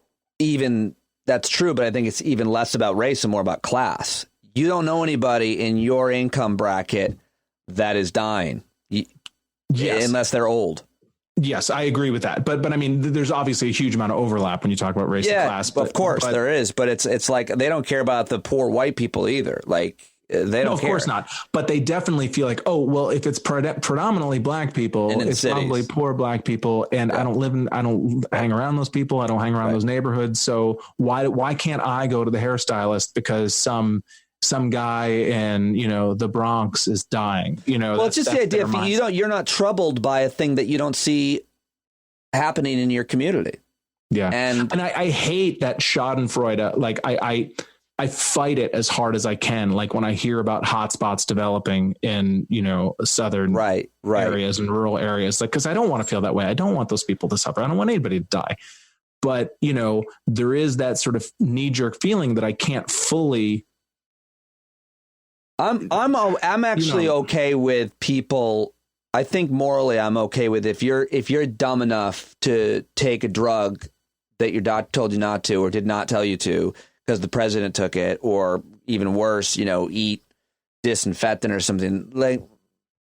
true, but I think it's even less about race and more about class. You don't know anybody in your income bracket that is dying. Yes. Unless they're old. Yes, I agree with that. But I mean, there's obviously a huge amount of overlap when you talk about race and class. But of course there is. But it's like they don't care about the poor white people either. Like they don't care. Of course not. But they definitely feel like, oh, well, if it's predominantly Black people, it's cities. Probably poor Black people. And I don't hang around those people. I don't hang around those neighborhoods. So why can't I go to the hairstylist because some guy in, the Bronx is dying, Well, it's just the idea you're not troubled by a thing that you don't see happening in your community. Yeah. And I hate that schadenfreude. Like I fight it as hard as I can. Like when I hear about hotspots developing in, southern areas and rural areas, like, cause I don't want to feel that way. I don't want those people to suffer. I don't want anybody to die. But, there is that sort of knee jerk feeling that I can't fully. I'm actually okay with people. I think morally I'm okay with if you're dumb enough to take a drug that your doctor told you not to or did not tell you to because the president took it, or even worse, eat disinfectant or something. Like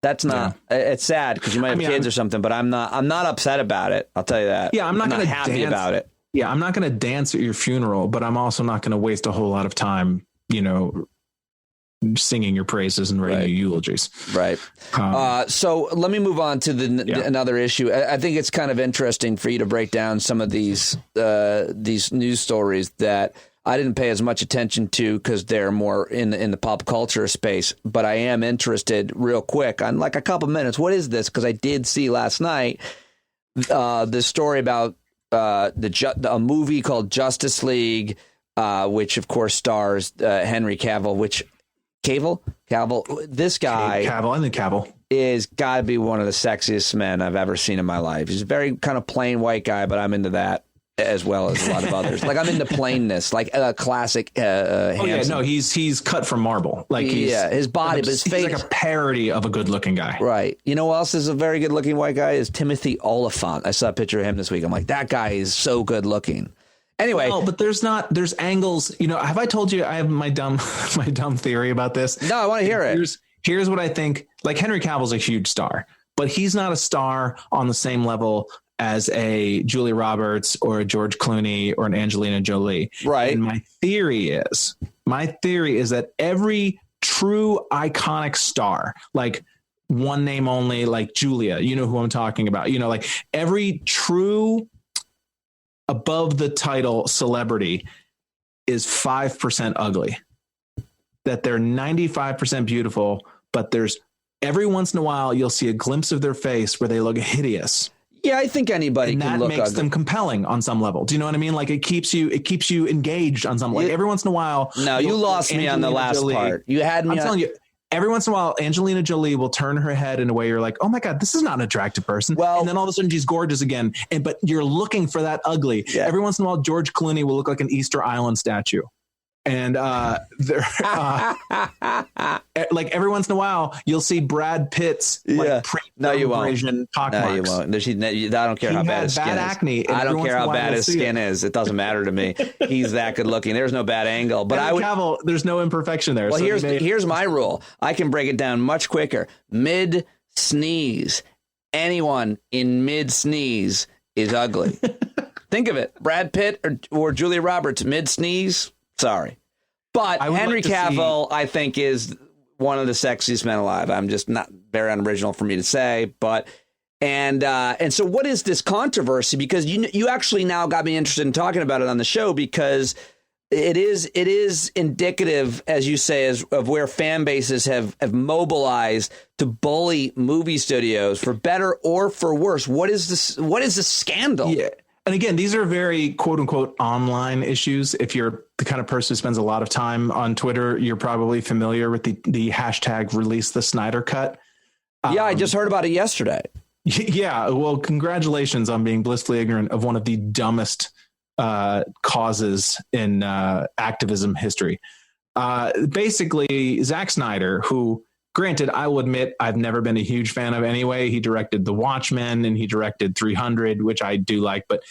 that's not. Yeah. It's sad because you might have kids or something, but I'm not upset about it. I'll tell you that. Yeah, I'm not happy about it. Yeah, I'm not going to dance at your funeral, but I'm also not going to waste a whole lot of time, singing your praises and writing your eulogies. Right. So let me move on to another issue. I think it's kind of interesting for you to break down some of these news stories that I didn't pay as much attention to because they're more in the pop culture space. But I am interested real quick on like a couple minutes. What is this? Because I did see last night this story about a movie called Justice League, which of course stars Henry Cavill, Cavill. This guy, Cavill, I think Cavill is got to be one of the sexiest men I've ever seen in my life. He's a very kind of plain white guy, but I'm into that as well as a lot of others. Like I'm into plainness, like a classic. He's cut from marble. Like his body, but his face, he's like a parody of a good-looking guy. Right. You know who else is a very good-looking white guy? Is Timothy Oliphant. I saw a picture of him this week. I'm like, that guy is so good-looking. Anyway, but there's angles. Have I told you I have my dumb theory about this? No, I want to hear it. Here's what I think. Like Henry Cavill's a huge star, but he's not a star on the same level as a Julia Roberts or a George Clooney or an Angelina Jolie. Right. And my theory is that every true iconic star, like one name only, like Julia, you know who I'm talking about, like every true above the title celebrity is 5% ugly, that they're 95% beautiful, but there's every once in a while you'll see a glimpse of their face where they look hideous. Yeah, I think anybody can look ugly. That makes them compelling on some level. Do you know what I mean? Like it keeps you engaged on some level. Like every once in a while. No, you lost me on the last part. You had me. I'm telling you. Every once in a while, Angelina Jolie will turn her head in a way you're like, oh my God, this is not an attractive person. Well, and then all of a sudden she's gorgeous again. But you're looking for that ugly. Yeah. Every once in a while, George Clooney will look like an Easter Island statue. And like every once in a while, you'll see Brad Pitt's pre-version pockmarks. No, you won't. I don't care how bad his skin is. I don't care how bad his skin is. It doesn't matter to me. He's that good looking. There's no bad angle. But Cavill, there's no imperfection there. Well, so here's my rule. I can break it down much quicker. Mid sneeze. Anyone in mid sneeze is ugly. Think of it. Brad Pitt or Julia Roberts, mid sneeze. Sorry. But Henry Cavill, I think, is one of the sexiest men alive. I'm just not very unoriginal for me to say, but And so what is this controversy? Because you actually now got me interested in talking about it on the show, because it is indicative, as you say, of where fan bases have mobilized to bully movie studios for better or for worse. What is this? What is the scandal? Yeah. And again, these are very quote unquote online issues. If you're the kind of person who spends a lot of time on Twitter, you're probably familiar with the hashtag release the Snyder cut. Yeah, I just heard about it yesterday. Yeah. Well, congratulations on being blissfully ignorant of one of the dumbest causes in activism history. Basically, Zack Snyder, who, granted, I will admit I've never been a huge fan of anyway. He directed The Watchmen and he directed 300, which I do like, but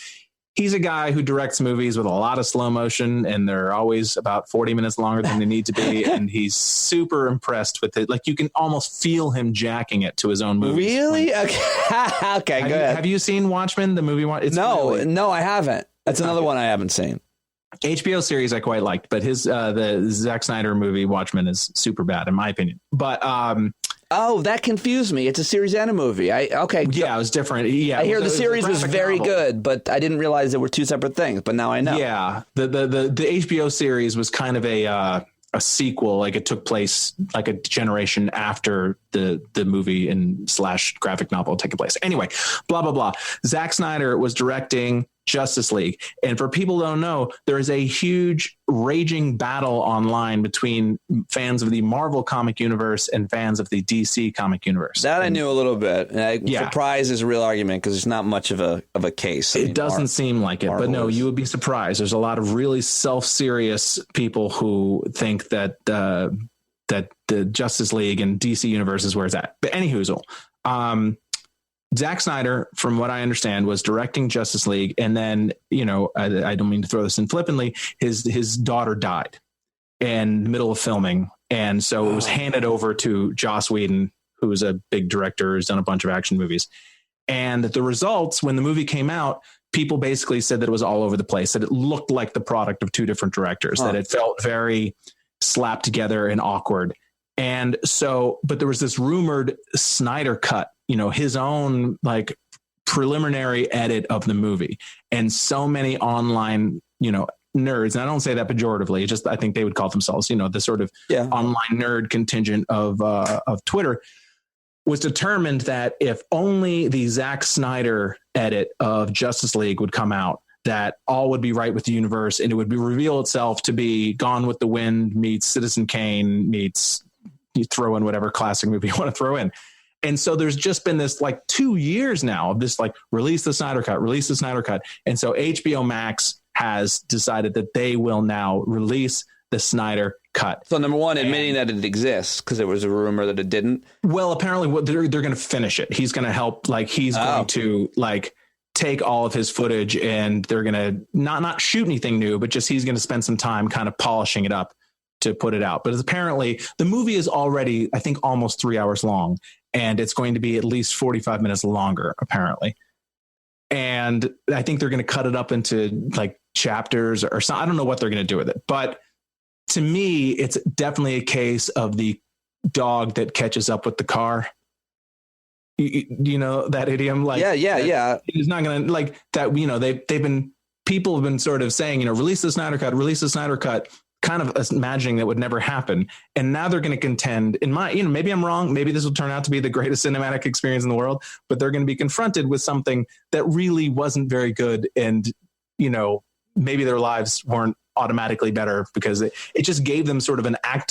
he's a guy who directs movies with a lot of slow motion, and they're always about 40 minutes longer than they need to be. And he's super impressed with it. Like, you can almost feel him jacking it to his own movies. Really? Okay. Okay, go ahead. Have you seen Watchmen, the movie? No, I haven't. That's another one I haven't seen. HBO series I quite liked, but his the Zack Snyder movie Watchmen is super bad in my opinion. But that confused me. It's a series and a movie. Yeah, it was different. Yeah, I hear the series was very good, but I didn't realize there were two separate things. But now I know. Yeah, the HBO series was kind of a sequel. Like, it took place like a generation after the movie and / graphic novel taking place. Anyway, blah blah blah. Zack Snyder was directing Justice League. And for people who don't know, there is a huge raging battle online between fans of the Marvel comic universe and fans of the DC comic universe. That I knew a little bit. Surprise is a real argument because there's not much of a case. It doesn't seem like it, Marvel, but no, you would be surprised. There's a lot of really self-serious people who think that the Justice League and DC universe is where it's at. But anywhoozle, Zack Snyder, from what I understand, was directing Justice League, and then, I don't mean to throw this in flippantly, his daughter died in the middle of filming, and so it was handed over to Joss Whedon, who is a big director, who's done a bunch of action movies. And the results, when the movie came out, people basically said that it was all over the place, that it looked like the product of two different directors, that it felt very slapped together and awkward. And so, but there was this rumored Snyder cut, his own like preliminary edit of the movie. And so many online, nerds, and I don't say that pejoratively, just I think they would call themselves, the sort of online nerd contingent of Twitter, was determined that if only the Zack Snyder edit of Justice League would come out, that all would be right with the universe, and it would reveal itself to be Gone with the Wind meets Citizen Kane meets, you throw in whatever classic movie you want to throw in. And so there's just been this like 2 years now of this like release the Snyder cut. And so HBO Max has decided that they will now release the Snyder cut. So number one, admitting that it exists, because there was a rumor that it didn't. Well, apparently they're going to finish it. He's going to help, like he's going to like take all of his footage, and they're going to not shoot anything new, but just he's going to spend some time kind of polishing it up to put it out. But apparently the movie is already, I think, almost 3 hours long, and it's going to be at least 45 minutes longer, apparently. And I think they're going to cut it up into like chapters or something. I don't know what they're going to do with it. But to me, it's definitely a case of the dog that catches up with the car. You know that idiom? Like, yeah. It's not going to like that. People have been sort of saying, release the Snyder cut, kind of imagining that would never happen. And now they're going to contend maybe I'm wrong. Maybe this will turn out to be the greatest cinematic experience in the world, but they're going to be confronted with something that really wasn't very good. And, maybe their lives weren't automatically better because it just gave them sort of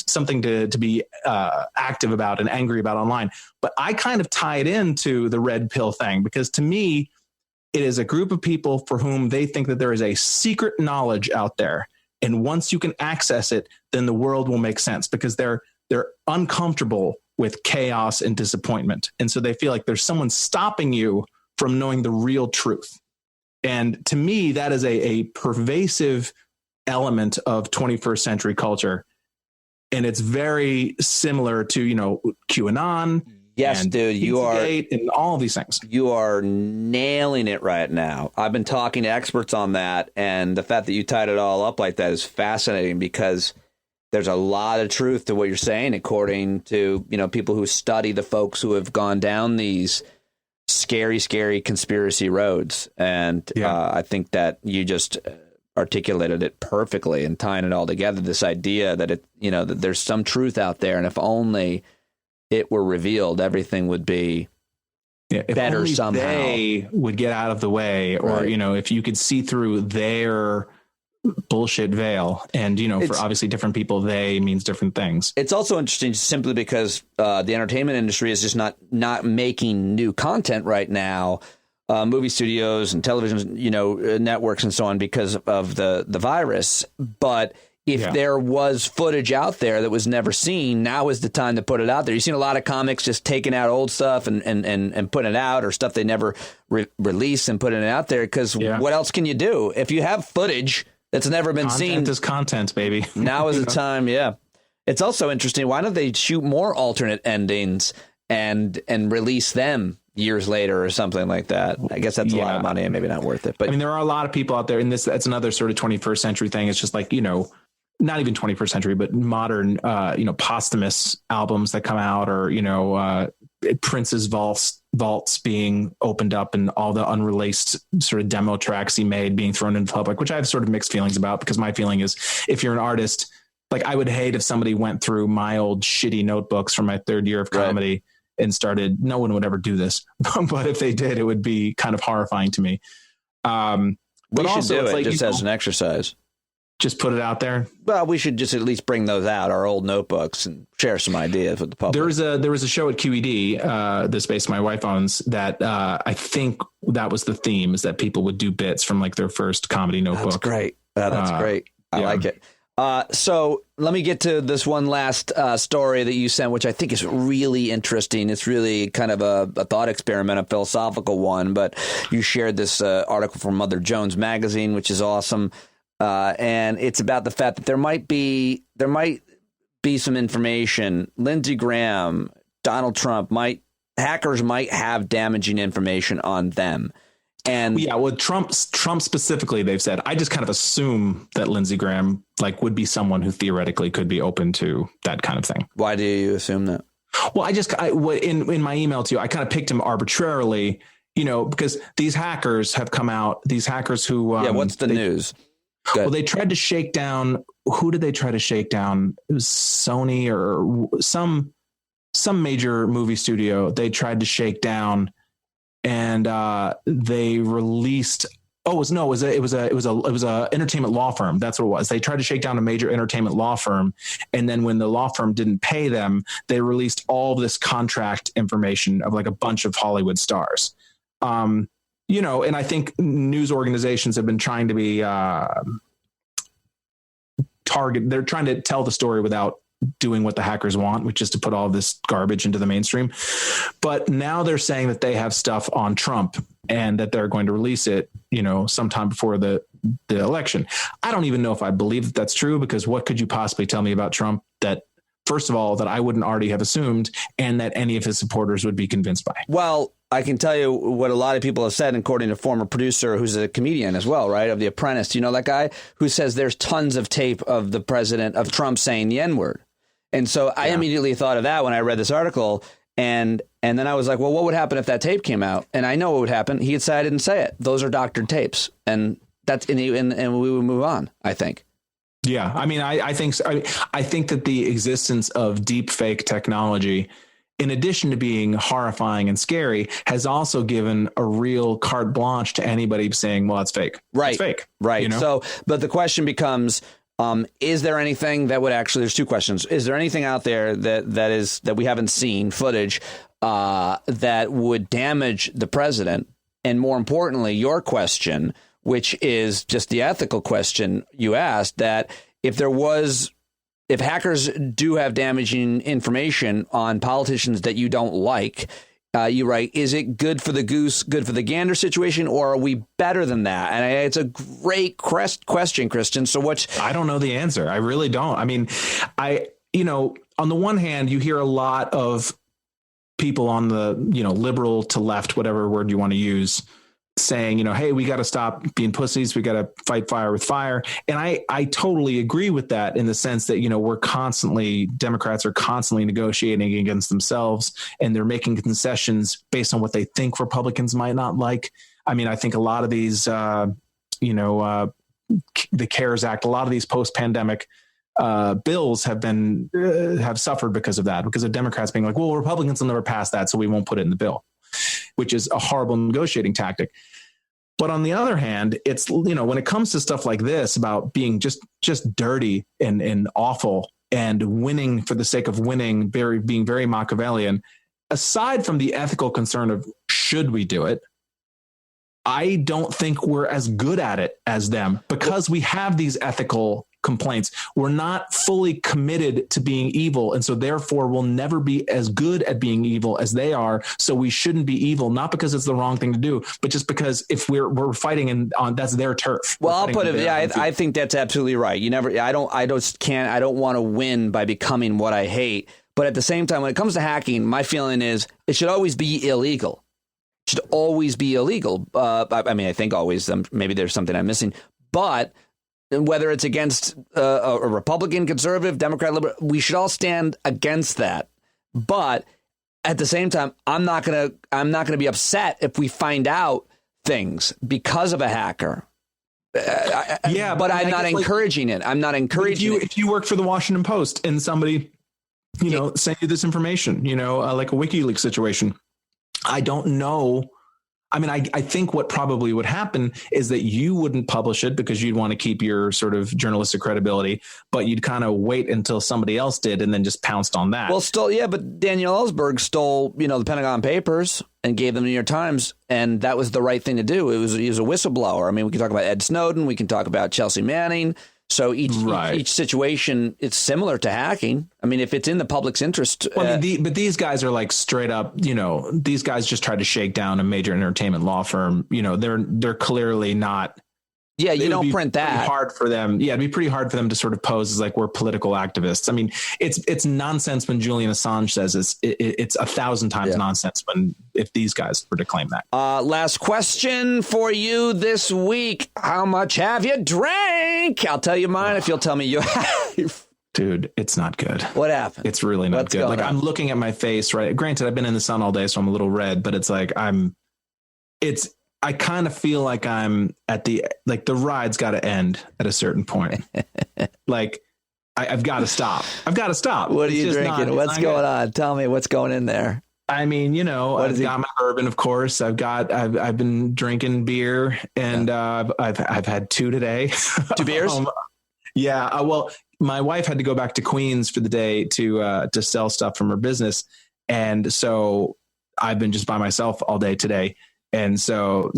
something to be active about and angry about online. But I kind of tie it into the red pill thing, because to me, it is a group of people for whom they think that there is a secret knowledge out there. And once you can access it, then the world will make sense, because they're uncomfortable with chaos and disappointment. And so they feel like there's someone stopping you from knowing the real truth. And to me, that is a pervasive element of 21st century culture. And it's very similar to, QAnon. Yes, dude, you are, and all of these things. You are nailing it right now. I've been talking to experts on that, and the fact that you tied it all up like that is fascinating, because there's a lot of truth to what you're saying, according to, people who study the folks who have gone down these scary, scary conspiracy roads. And I think that you just articulated it perfectly and tying it all together. This idea that that there's some truth out there, and if only it were revealed, everything would be better somehow. They would get out of the way, or if you could see through their bullshit veil, and for obviously different people, they means different things. It's also interesting simply because the entertainment industry is just not making new content right now. Movie studios and television, networks and so on, because of the virus. But if there was footage out there that was never seen, now is the time to put it out there. You've seen a lot of comics just taking out old stuff and putting it out, or stuff they never release and putting it out there, because what else can you do? If you have footage that's never been seen. Content is content, baby. Now is the time, It's also interesting. Why don't they shoot more alternate endings and release them years later or something like that? I guess that's a lot of money and maybe not worth it. But there are a lot of people out there, and that's another sort of 21st century thing. It's just like, not even 21st century, but modern, posthumous albums that come out, or, Prince's vaults being opened up and all the unreleased sort of demo tracks he made being thrown into the public, which I have sort of mixed feelings about, because my feeling is, if you're an artist, like, I would hate if somebody went through my old shitty notebooks from my third year of comedy and started. No one would ever do this, but if they did, it would be kind of horrifying to me. But we should do it just as an exercise. Just put it out there. Well, we should just at least bring those out, our old notebooks, and share some ideas with the public. There was a show at QED, the space my wife owns, that I think that was the theme, is that people would do bits from like their first comedy notebook. That's great. That's great. I like it. So let me get to this one last story that you sent, which I think is really interesting. It's really kind of a thought experiment, a philosophical one. But you shared this article from Mother Jones magazine, which is awesome. And it's about the fact that there might be some information. Lindsey Graham, Donald Trump, hackers might have damaging information on them. And with Trump specifically, they've said, I just kind of assume that Lindsey Graham would be someone who theoretically could be open to that kind of thing. Why do you assume that? Well, in my email to you, I kind of picked him arbitrarily, because these hackers have come out. These hackers who what's the news? Good. Well, they tried to shake down. Who did they try to shake down? It was Sony or some major movie studio. They tried to shake down, and they released. It was a entertainment law firm. That's what it was. They tried to shake down a major entertainment law firm, and then when the law firm didn't pay them, they released all this contract information of like a bunch of Hollywood stars. And I think news organizations have been trying to be they're trying to tell the story without doing what the hackers want, which is to put all this garbage into the mainstream. But now they're saying that they have stuff on Trump and that they're going to release it, sometime before the election. I don't even know if I believe that that's true, because what could you possibly tell me about Trump that, first of all, that I wouldn't already have assumed, and that any of his supporters would be convinced by? Well, I can tell you what a lot of people have said, according to a former producer who's a comedian as well, right, of The Apprentice. Do you know that guy who says there's tons of tape of the president, of Trump, saying the N-word? And so I immediately thought of that when I read this article. And then I was like, well, what would happen if that tape came out? And I know what would happen. He'd say I didn't say it. Those are doctored tapes. And that's and we would move on, I think. Yeah, I think so. I think that the existence of deep fake technology, in addition to being horrifying and scary, has also given a real carte blanche to anybody saying, well, it's fake. Right. It's fake. Right. So, but the question becomes, is there anything that would actually, there's two questions. Is there anything out there that we haven't seen footage that would damage the president? And more importantly, your question, which is just the ethical question you asked, that if hackers do have damaging information on politicians that you don't like, you write, is it good for the goose, good for the gander situation, or are we better than that? And it's a great question, Christian. So I don't know the answer. I really don't. On the one hand, you hear a lot of people on the, liberal to left, whatever word you want to use, saying, hey, we got to stop being pussies. We got to fight fire with fire. And I totally agree with that in the sense that, Democrats are constantly negotiating against themselves, and they're making concessions based on what they think Republicans might not like. I mean, I think a lot of these, the CARES Act, a lot of these post-pandemic bills have suffered because of that, because of Democrats being like, well, Republicans will never pass that, so we won't put it in the bill, which is a horrible negotiating tactic. But on the other hand, it's, when it comes to stuff like this about being just dirty and awful and winning for the sake of winning, being very Machiavellian, aside from the ethical concern of should we do it, I don't think we're as good at it as them because we have these ethical complaints. We're not fully committed to being evil. And so therefore we'll never be as good at being evil as they are. So we shouldn't be evil, not because it's the wrong thing to do, but just because if we're fighting on that's their turf. Well, I'll put it. Yeah, I think that's absolutely right. I don't want to win by becoming what I hate. But at the same time, when it comes to hacking, my feeling is it should always be illegal. It should always be illegal. I think always. Maybe there's something I'm missing, but whether it's against a Republican, conservative, Democrat, liberal, we should all stand against that. But at the same time, I'm not gonna be upset if we find out things because of a hacker. But I'm not encouraging it. I'm not encouraging it. If you work for the Washington Post and somebody, sent you this information, like a WikiLeaks situation, I don't know. I mean, I think what probably would happen is that you wouldn't publish it because you'd want to keep your sort of journalistic credibility, but you'd kind of wait until somebody else did and then just pounced on that. Well, but Danielle Ellsberg stole, the Pentagon Papers and gave them the New York Times, and that was the right thing to do. He was a whistleblower. I mean, we can talk about Ed Snowden. We can talk about Chelsea Manning. So each situation, it's similar to hacking. I mean, if it's in the public's interest. Well, but these guys are like straight up, these guys just tried to shake down a major entertainment law firm. They're clearly not. Yeah, you don't print that. Hard for them. Yeah, it'd be pretty hard for them to sort of pose as like we're political activists. I mean, it's nonsense when Julian Assange says it's 1,000 times nonsense if these guys were to claim that. Last question for you this week. How much have you drank? I'll tell you mine if you'll tell me you have. Dude, it's not good. What happened? It's really not good. Like I'm looking at my face, right? Granted, I've been in the sun all day, so I'm a little red, but it's like I kind of feel like I'm at the ride's got to end at a certain point. Like I've got to stop. What are you drinking? What's going on? Tell me what's going in there. I mean, I've got my bourbon, of course. I've been drinking beer, and I've had 2 today. 2 beers? Yeah. Well, my wife had to go back to Queens for the day to sell stuff from her business, and so I've been just by myself all day today. And so,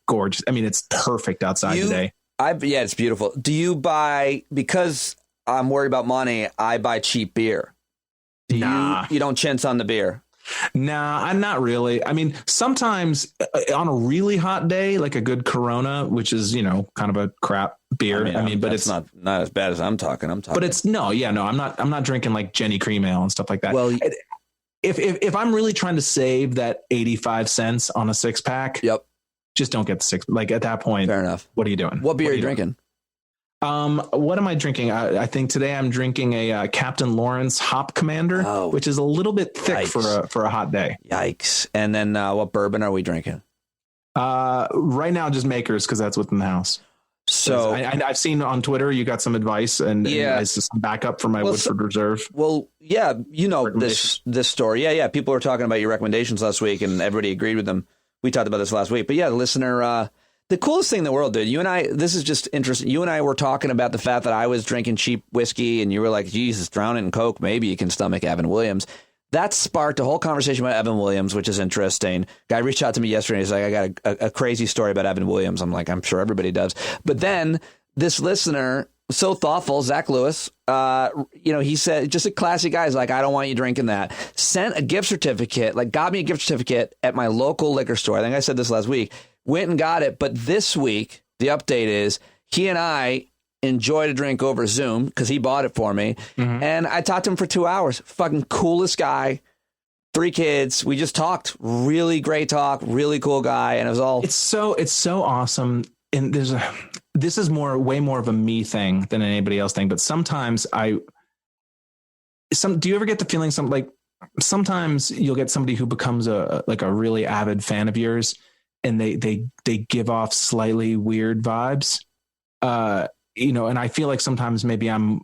gorgeous. I mean, it's perfect outside today. It's beautiful. Do you buy, because I'm worried about money, I buy cheap beer? Nah. You don't chintz on the beer? Nah, I'm not really. I mean, sometimes on a really hot day, like a good Corona, which is, kind of a crap beer. But it's not as bad as I'm talking. But it's I'm not drinking like Jenny Cream Ale and stuff like that. Well, If I'm really trying to save that 85 cents on a 6-pack, just don't get the 6. Like at that point, fair enough. What are you doing? What beer are you drinking? What am I drinking? I think today I'm drinking a Captain Lawrence Hop Commander, which is a little bit thick for a hot day. Yikes! And then what bourbon are we drinking? Right now, just Makers because that's within the house. So I've seen on Twitter you got some advice and some backup for my Woodford Reserve. Well, yeah, this story. Yeah. People were talking about your recommendations last week, and everybody agreed with them. We talked about this last week, but yeah, the listener. The coolest thing in the world, dude. You and I. This is just interesting. You and I were talking about the fact that I was drinking cheap whiskey, and you were like, "Jesus, drown it in Coke. Maybe you can stomach Evan Williams." That sparked a whole conversation about Evan Williams, which is interesting. Guy reached out to me yesterday. He's like, I got a crazy story about Evan Williams. I'm like, I'm sure everybody does. But then this listener, so thoughtful, Zach Lewis, he said, just a classy guy. He's like, I don't want you drinking that. Sent a gift certificate, got me a gift certificate at my local liquor store. I think I said this last week. Went and got it. But this week, the update is he and I enjoyed a drink over Zoom because he bought it for me. Mm-hmm. And I talked to him for 2 hours. Fucking coolest guy. 3 kids. We just talked. Really great talk. Really cool guy. And it was all. It's so awesome. And this is way more of a me thing than anybody else thing. But sometimes do you ever get the feeling sometimes you'll get somebody who becomes a really avid fan of yours, and they give off slightly weird vibes, and I feel like sometimes maybe I'm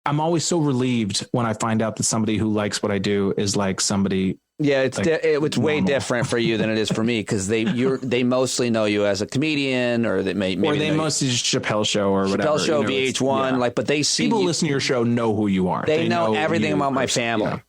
always so relieved when I find out that somebody who likes what I do is like somebody. Yeah, it's way different for you than it is for me, because they mostly know you as a comedian, or they mostly just Chappelle Show or whatever. Chappelle Show, VH1, but they see people listen to your show know who you are. They know everything about my family.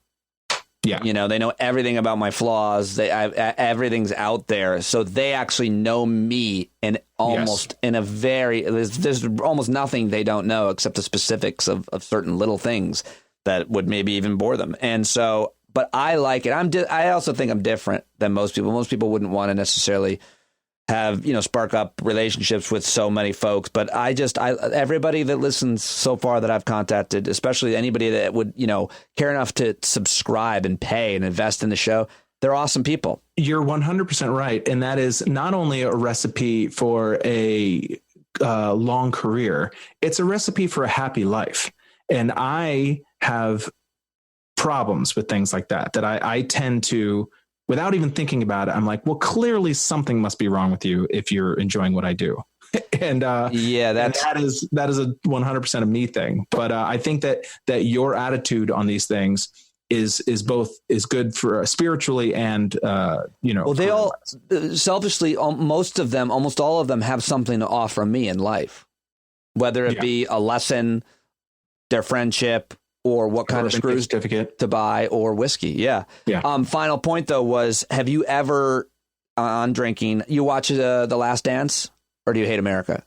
Yeah. They know everything about my flaws. Everything's out there, so they actually know me in almost in a very. There's almost nothing they don't know except the specifics of certain little things that would maybe even bore them, and so. But I like it. I also think I'm different than most people. Most people wouldn't want to necessarily have, spark up relationships with so many folks. But everybody that listens so far that I've contacted, especially anybody that would, care enough to subscribe and pay and invest in the show, they're awesome people. You're 100% right. And that is not only a recipe for a long career, it's a recipe for a happy life. And I have problems with things like that I tend to, without even thinking about it, I'm like, well, clearly something must be wrong with you if you're enjoying what I do. And that is a 100% of me thing. But I think that your attitude on these things is good for spiritually and well, they all selfishly, almost all of them have something to offer me in life, whether it be a lesson, their friendship, or what kind of screws certificate to buy, or whiskey. Yeah. Final point though was, have you ever on drinking, you watch The Last Dance, or do you hate America?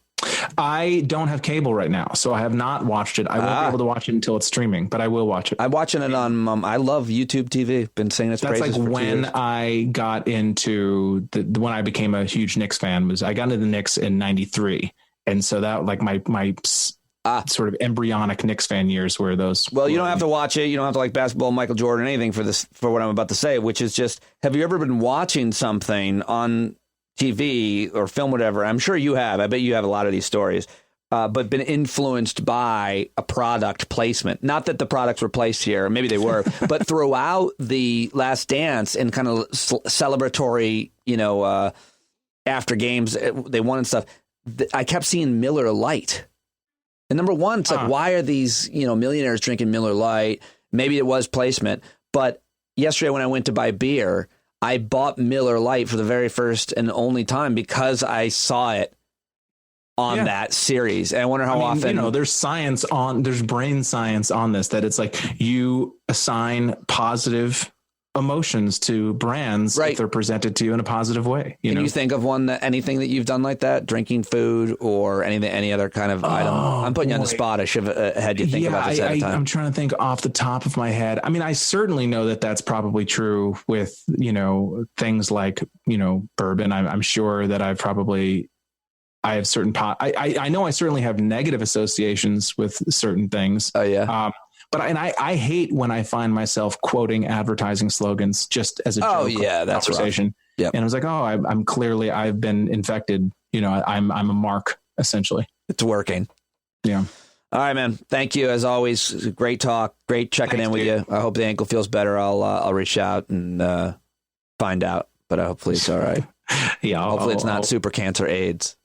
I don't have cable right now, so I have not watched it. I won't be able to watch it until it's streaming, but I will watch it. I'm watching it on, I love YouTube TV. Been saying its praises. That's like when I got into when I became a huge Knicks fan I got into the Knicks in '93. And so that like my sort of embryonic Knicks fan years were those. Well, you don't have to watch it. You don't have to like basketball, Michael Jordan, anything for what I'm about to say, which is just, have you ever been watching something on TV or film, whatever? I'm sure you have. I bet you have a lot of these stories, but been influenced by a product placement. Not that the products were placed here, maybe they were, but throughout The Last Dance and kind of celebratory, after games they won and stuff, I kept seeing Miller Lite. And number one, it's like, why are these, millionaires drinking Miller Lite? Maybe it was placement. But yesterday when I went to buy beer, I bought Miller Lite for the very first and only time because I saw it on that series. And I wonder how often. There's brain science on this, that it's like you assign positive emotions to brands if they're presented to you in a positive way. Can you think of anything that you've done like that? Drinking food or any other kind of item? I'm putting you on the spot. I should have had you think about this at a time. I'm trying to think off the top of my head. I mean, I certainly know that that's probably true with, things like, bourbon. I'm sure that I have certain I know I certainly have negative associations with certain things. Oh yeah. But I hate when I find myself quoting advertising slogans just as a joke. Oh yeah, that's conversation. Yep. And I was like, I've been infected. I'm a mark essentially. It's working. Yeah. All right, man. Thank you as always. Great talk. Great checking in with you. I hope the ankle feels better. I'll reach out and find out. But hopefully it's all right. Yeah. Hopefully it's not super cancer AIDS.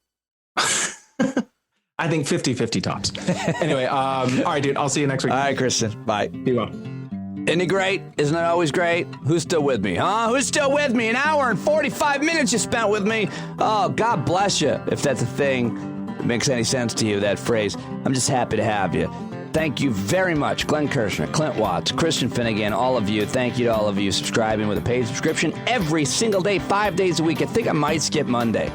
I think 50-50 tops. Anyway, all right, dude. I'll see you next week. All right, Christian. Bye. Be well. Isn't it great? Isn't it always great? Who's still with me? Huh? Who's still with me? An hour and 45 minutes you spent with me. Oh, God bless you. If that's a thing that makes any sense to you, that phrase. I'm just happy to have you. Thank you very much, Glenn Kirschner, Clint Watts, Christian Finnegan, all of you. Thank you to all of you subscribing with a paid subscription every single day, 5 days a week. I think I might skip Monday.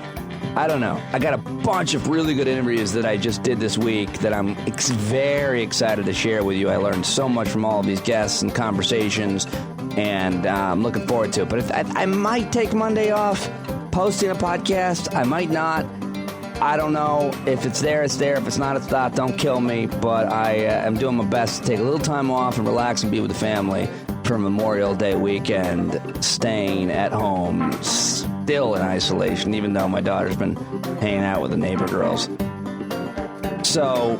I don't know. I got a bunch of really good interviews that I just did this week that I'm very excited to share with you. I learned so much from all of these guests and conversations, and I'm looking forward to it. But I might take Monday off posting a podcast. I might not. I don't know. If it's there, it's there. If it's not, it's not. Don't kill me. But I am doing my best to take a little time off and relax and be with the family. for Memorial Day weekend, staying at home, still in isolation, even though my daughter's been hanging out with the neighbor girls. So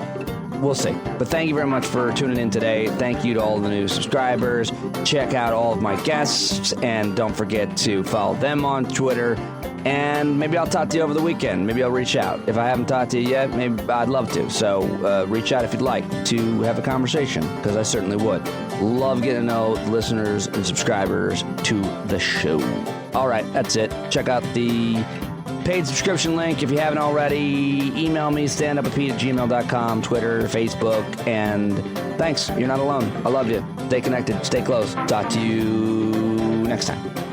we'll see. But thank you very much for tuning in today. Thank you to all the new subscribers. Check out all of my guests, and don't forget to follow them on Twitter. And maybe I'll talk to you over the weekend. Maybe I'll reach out. If I haven't talked to you yet, maybe I'd love to. So reach out if you'd like to have a conversation, because I certainly would. Love getting to know listeners and subscribers to the show. All right, that's it. Check out the paid subscription link if you haven't already. Email me, standupwithpete@gmail.com, Twitter, Facebook, and thanks. You're not alone. I love you. Stay connected. Stay close. Talk to you next time.